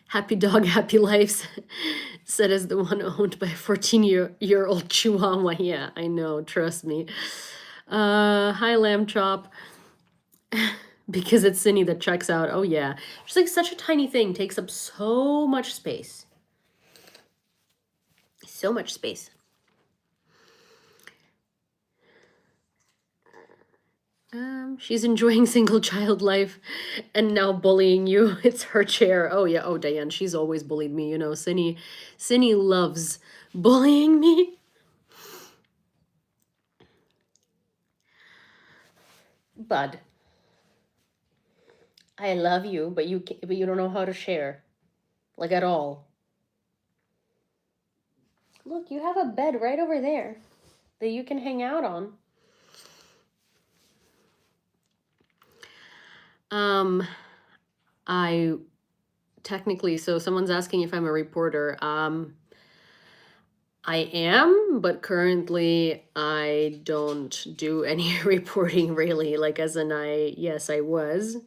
Happy dog, happy life, said as the one owned by a 14-year-old Chihuahua. Yeah, I know, trust me. Hi, Lamb Chop. Because it's Sydney that checks out. Oh, yeah. Just like such a tiny thing takes up so much space. So much space. She's enjoying single child life and now bullying you. It's her chair. Oh, yeah. Oh, Diane, she's always bullied me. You know, Cindy loves bullying me. Bud, I love you, but you don't know how to share, like at all. Look, you have a bed right over there that you can hang out on. I technically, so someone's asking if I'm a reporter. I am, but currently I don't do any reporting really, like as in yes, I was.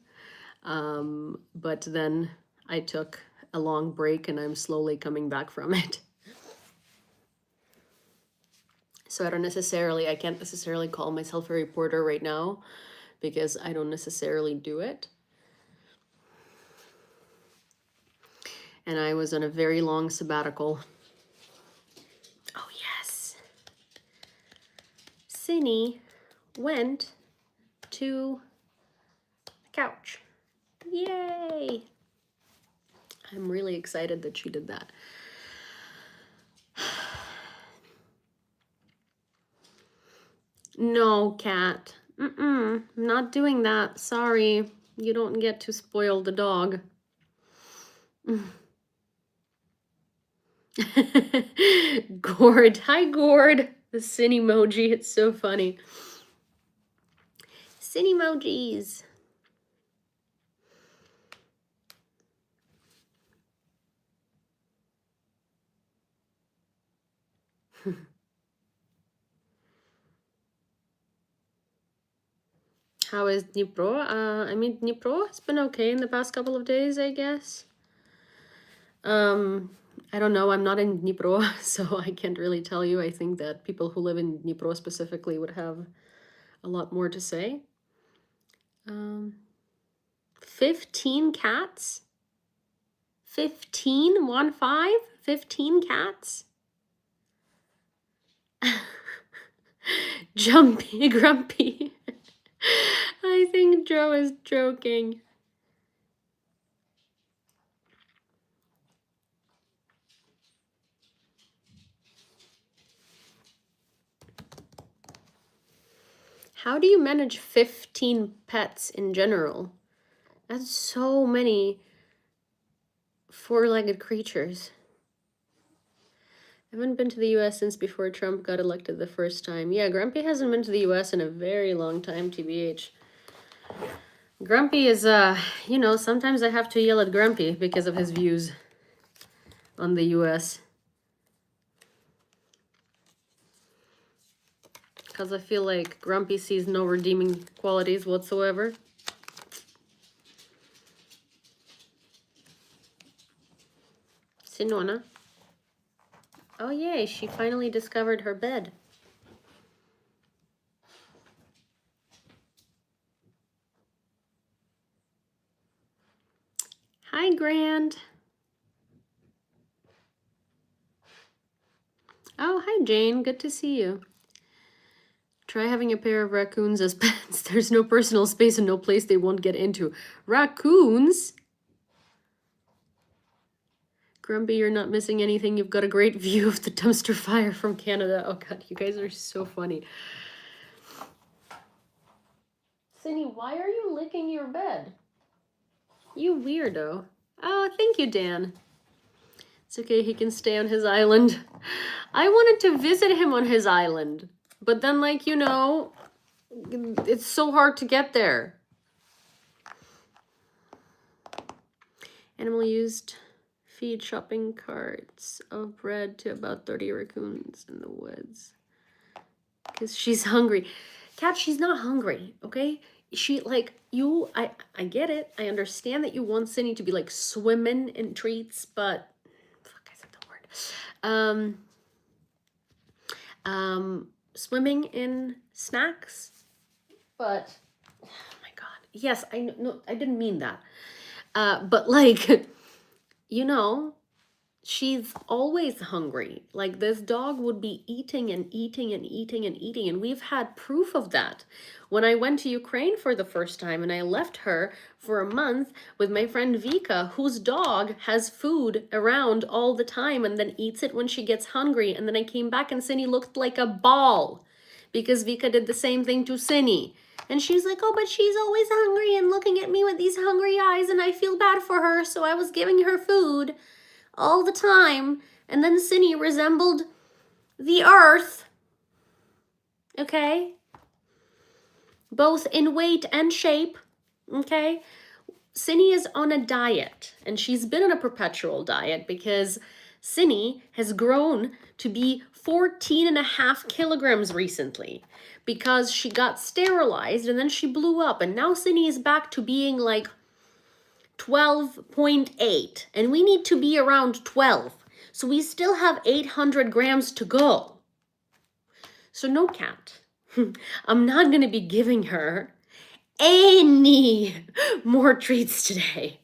But then I took a long break and I'm slowly coming back from it. So I can't necessarily call myself a reporter right now because I don't necessarily do it. And I was on a very long sabbatical. Oh, yes. Cindy went to the couch. Yay! I'm really excited that she did that. No, cat. I'm not doing that. Sorry. You don't get to spoil the dog. Gord. Hi, Gord. The sin emoji. It's so funny. Sin emojis. How is Dnipro? I mean, Dnipro has been okay in the past couple of days, I guess. I don't know. I'm not in Dnipro, so I can't really tell you. I think that people who live in Dnipro specifically would have a lot more to say. 15 cats? 15? 1-5? 15 cats? Jumpy, grumpy. I think Joe is joking. How do you manage 15 pets in general? That's so many four-legged creatures. I haven't been to the US since before Trump got elected the first time. Yeah, Grumpy hasn't been to the US in a very long time, TBH. Grumpy is, you know, sometimes I have to yell at Grumpy because of his views on the US. Because I feel like Grumpy sees no redeeming qualities whatsoever. Sinona. Oh yay, she finally discovered her bed. Hi, Grand. Oh, hi, Jane. Good to see you. Try having a pair of raccoons as pets. There's no personal space and no place they won't get into. Raccoons? Grumpy, you're not missing anything. You've got a great view of the dumpster fire from Canada. Oh god, you guys are so funny. Cindy, why are you licking your bed? You weirdo. Oh, thank you, Dan. It's okay, he can stay on his island. I wanted to visit him on his island. But then, like, you know, it's so hard to get there. Animal used feed shopping carts of bread to about 30 raccoons in the woods. Because she's hungry. Cat, she's not hungry, okay? She, like, you, I get it. I understand that you want Cindy to be, like, swimming in treats, but... Fuck, I said the word. Swimming in snacks, but... Oh, my God. Yes, I know, no, I didn't mean that. But, like, you know... She's always hungry. Like, this dog would be eating and eating and eating and eating. And we've had proof of that. When I went to Ukraine for the first time and I left her for a month with my friend Vika, whose dog has food around all the time and then eats it when she gets hungry. And then I came back and Cindy looked like a ball because Vika did the same thing to Cindy. And she's like, oh, but she's always hungry and looking at me with these hungry eyes and I feel bad for her. So I was giving her food all the time, and then Cindy resembled the earth, okay? Both in weight and shape, okay? Cindy is on a diet, and she's been on a perpetual diet because Cindy has grown to be 14.5 kilograms recently because she got sterilized and then she blew up, and now Cindy is back to being like 12.8, and we need to be around 12. So we still have 800 grams to go. So no, Cat. I'm not going to be giving her any more treats today.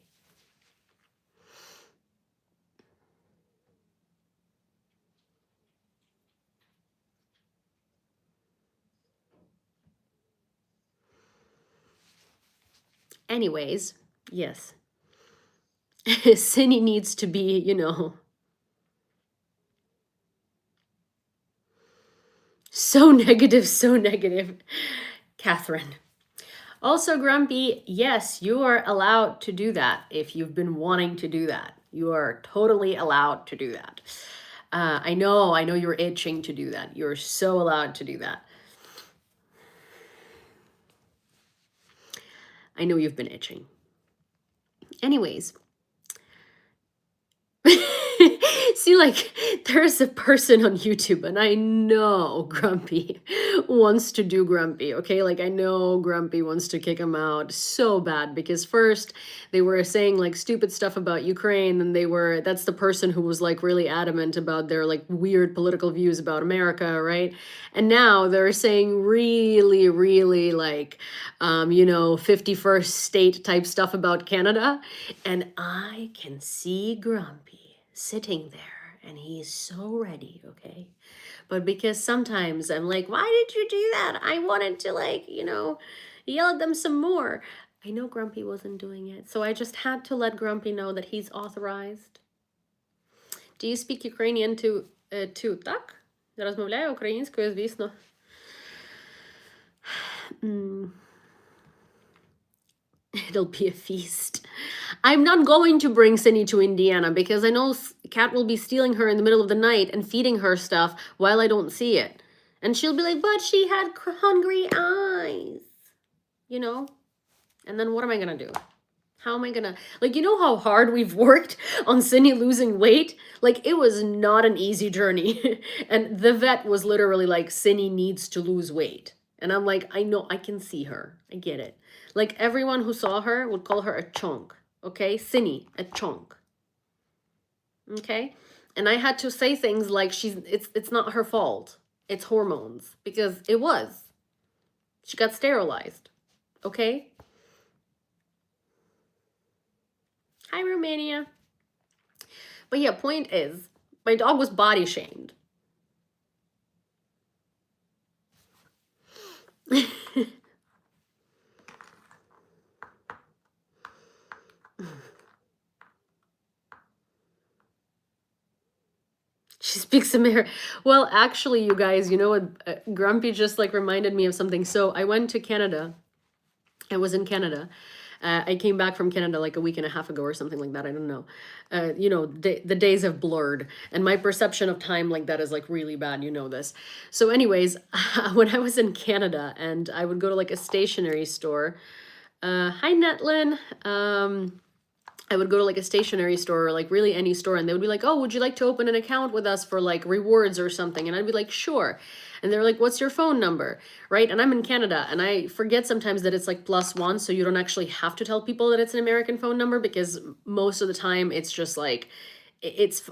Anyways, yes. Cindy needs to be, you know, so negative, so negative. Catherine. Also, Grumpy, yes, you are allowed to do that if you've been wanting to do that. You are totally allowed to do that. I know you're itching to do that. You're so allowed to do that. I know you've been itching. Anyways. See, like, there's a person on YouTube, and I know Grumpy wants to do Grumpy, okay? Like, I know Grumpy wants to kick him out so bad, because first, they were saying, like, stupid stuff about Ukraine, and that's the person who was, like, really adamant about their, like, weird political views about America, right? And now they're saying really, really, like, you know, 51st state type stuff about Canada, and I can see Grumpy sitting there and he's so ready, okay? But because sometimes I'm like, why did you do that? I wanted to, like, you know, yell at them some more. I know Grumpy wasn't doing it, so I just had to let Grumpy know that he's authorized. Do you speak Ukrainian too? Так? Розмовляю українською, звісно. It'll be a feast. I'm not going to bring Cindy to Indiana because I know cat will be stealing her in the middle of the night and feeding her stuff while I don't see it. And she'll be like, but she had hungry eyes, you know? And then what am I gonna do? How am I gonna, like, you know how hard we've worked on Cindy losing weight? Like, it was not an easy journey. And the vet was literally like, Cindy needs to lose weight. And I'm like, I know, I can see her. I get it. Like, everyone who saw her would call her a chunk. Okay? Cindy, a chunk. Okay? And I had to say things like, it's not her fault. It's hormones. Because it was. She got sterilized. Okay? Hi, Romania. But yeah, point is, my dog was body shamed. She speaks American. Well, actually, you guys, you know what? Grumpy just like reminded me of something. So I went to Canada. I was in Canada. I came back from Canada like a week and a half ago or something like that. I don't know. You know, the days have blurred, and my perception of time like that is like really bad. You know this. So, anyways, when I was in Canada and I would go to like a stationery store. Hi, Netlin. I would go to like a stationery store or like really any store, and they would be like, oh, would you like to open an account with us for like rewards or something? And I'd be like, sure. And they're like, what's your phone number? Right? And I'm in Canada, and I forget sometimes that it's like +1, so you don't actually have to tell people that it's an American phone number, because most of the time it's just like, it's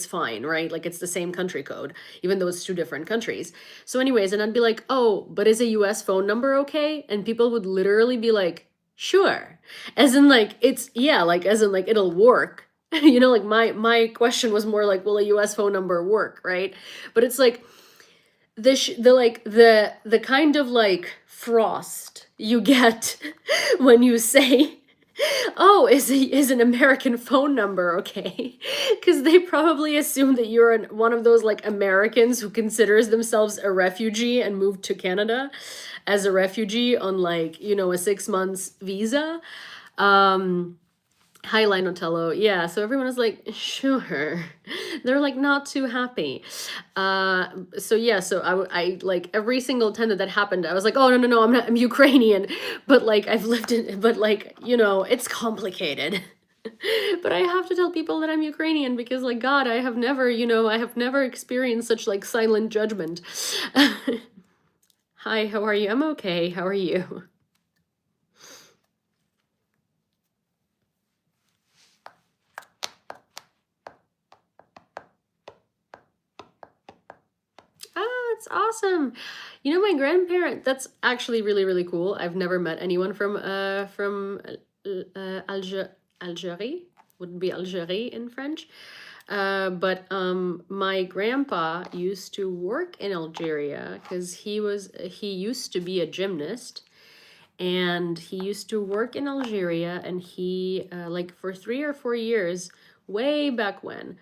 fine, right? Like it's the same country code, even though it's two different countries. So anyways, and I'd be like, oh, but is a US phone number okay? And people would literally be like, sure. As in like, it's, yeah, like as in like it'll work. You know, like my question was more like, will a US phone number work, right? But it's like the kind of like frost you get when you say, oh, is an American phone number okay? Because they probably assume that you're one of those like Americans who considers themselves a refugee and moved to Canada as a refugee on like, you know, a 6 months visa. Hi, Linotello. Yeah, so everyone is like, sure. They're like not too happy. So yeah, so I like every single time that happened, I was like, oh, no, I'm Ukrainian. But like I've lived in, but like, you know, it's complicated. But I have to tell people that I'm Ukrainian because like, God, I have never, you know, I have never experienced such like silent judgment. Hi, how are you? I'm okay. How are you? Oh, it's awesome. You know, my grandparent, that's actually really, really cool. I've never met anyone from Algeria, wouldn't be Algerie in French. But my grandpa used to work in Algeria because he used to be a gymnast, and he used to work in Algeria, and he like for 3 or 4 years, way back when.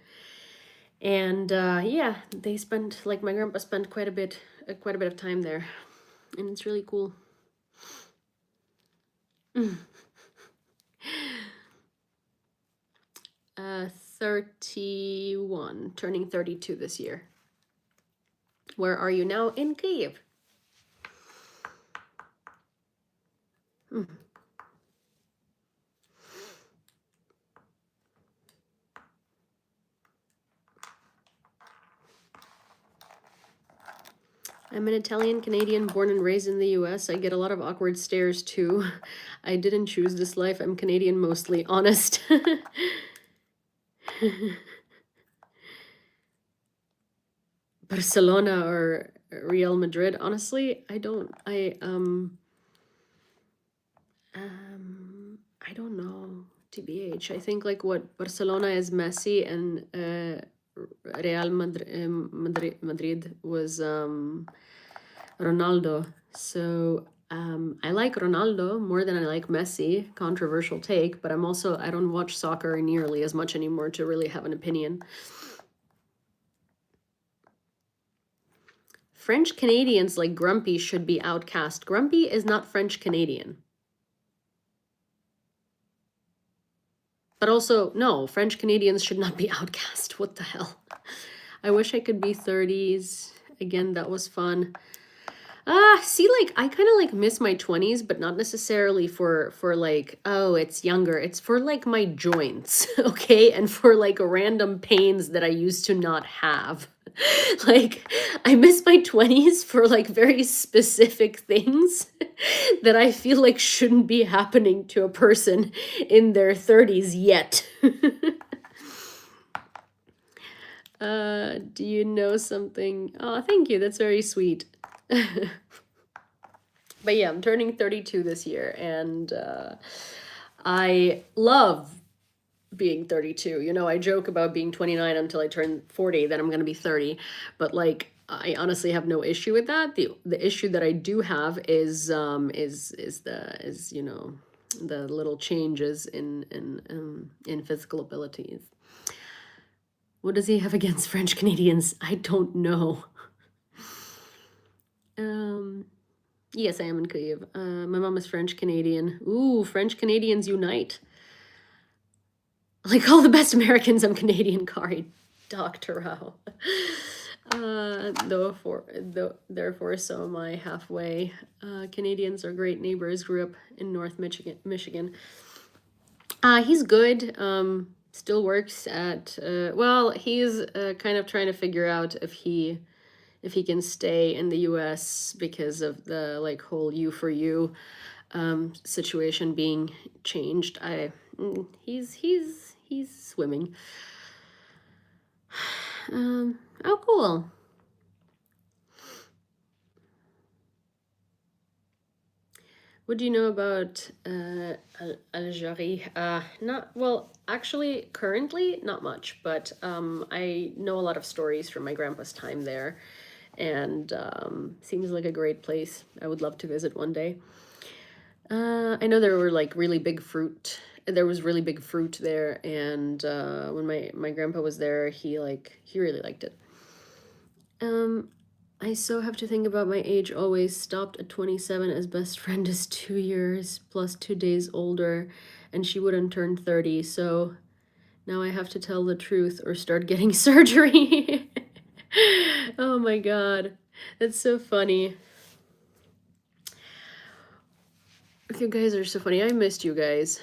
And yeah, they spent, like my grandpa spent quite a bit of time there, and it's really cool. 31, turning 32 this year. Where are you now? In Kyiv. I'm an Italian Canadian born and raised in the US. I get a lot of awkward stares too. I didn't choose this life. I'm Canadian mostly. Honest. Barcelona or Real Madrid? Honestly, I don't know, TBH. I think like what Barcelona is Messi, and Real Madrid was Ronaldo. So I like Ronaldo more than I like Messi. Controversial take, but I don't watch soccer nearly as much anymore to really have an opinion. French Canadians like Grumpy should be outcast. Grumpy is not French Canadian. But also, no, French Canadians should not be outcast. What the hell? I wish I could be 30s. Again, that was fun. See, like, I kind of like miss my 20s, but not necessarily for like, oh, it's younger. It's for like my joints, okay? And for like random pains that I used to not have. Like, I miss my 20s for like very specific things that I feel like shouldn't be happening to a person in their 30s yet. Do you know something? Oh, thank you. That's very sweet. But yeah, I'm turning 32 this year, and I love being 32. You know, I joke about being 29 until I turn 40, then I'm going to be 30. But like, I honestly have no issue with that. The issue that I do have is you know, the little changes in physical abilities. What does he have against French Canadians? I don't know. Yes, I am in Kyiv. My mom is French Canadian. Ooh, French Canadians unite. Like all the best Americans, I'm Canadian. Kari, Dr. Rao. Therefore, so am I halfway. Canadians are great neighbors. Grew up in North Michigan. He's good. Still works at. Well, he's kind of trying to figure out if he can stay in the U.S. because of the like whole "you for you" situation being changed. He's swimming. Oh, cool. What do you know about Algeria? Not well, actually, currently not much, but I know a lot of stories from my grandpa's time there, and seems like a great place. I would love to visit one day. I know there were like really big fruit. There was really big fruit there, and when my grandpa was there, he really liked it. I so have to think about my age always. Stopped at 27 as best friend is 2 years plus 2 days older, and she wouldn't turn 30, so now I have to tell the truth or start getting surgery. Oh my god. That's so funny. You guys are so funny. I missed you guys.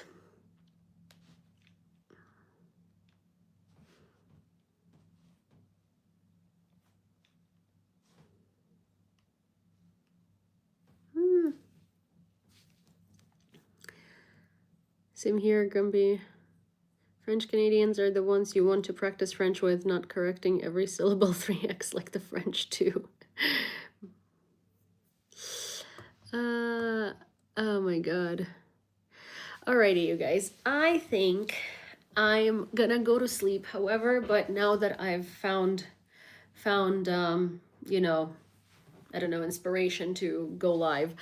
Same here, Gumby. French Canadians are the ones you want to practice French with, not correcting every syllable 3x like the French do. Oh my god. Alrighty, you guys. I think I'm gonna go to sleep, however, but now that I've found you know, I don't know, inspiration to go live,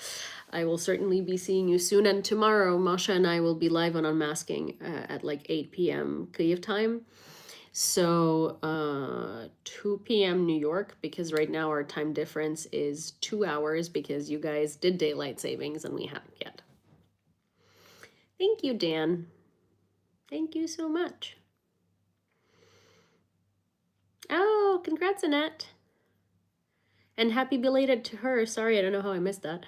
I will certainly be seeing you soon. And tomorrow, Masha and I will be live on Unmasking at like 8 p.m. Kyiv time. So 2 p.m. New York, because right now our time difference is 2 hours because you guys did daylight savings and we haven't yet. Thank you, Dan. Thank you so much. Oh, congrats, Annette. And happy belated to her. Sorry, I don't know how I missed that.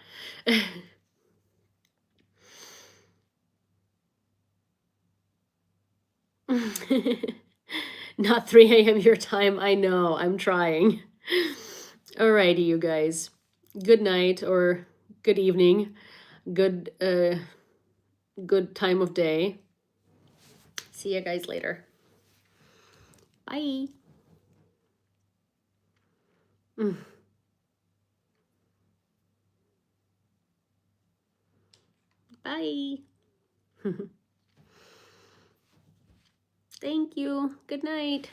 Not 3 a.m. your time. I know. I'm trying. Alrighty, you guys. Good night or good evening. Good good time of day. See you guys later. Bye. Bye. Thank you. Good night.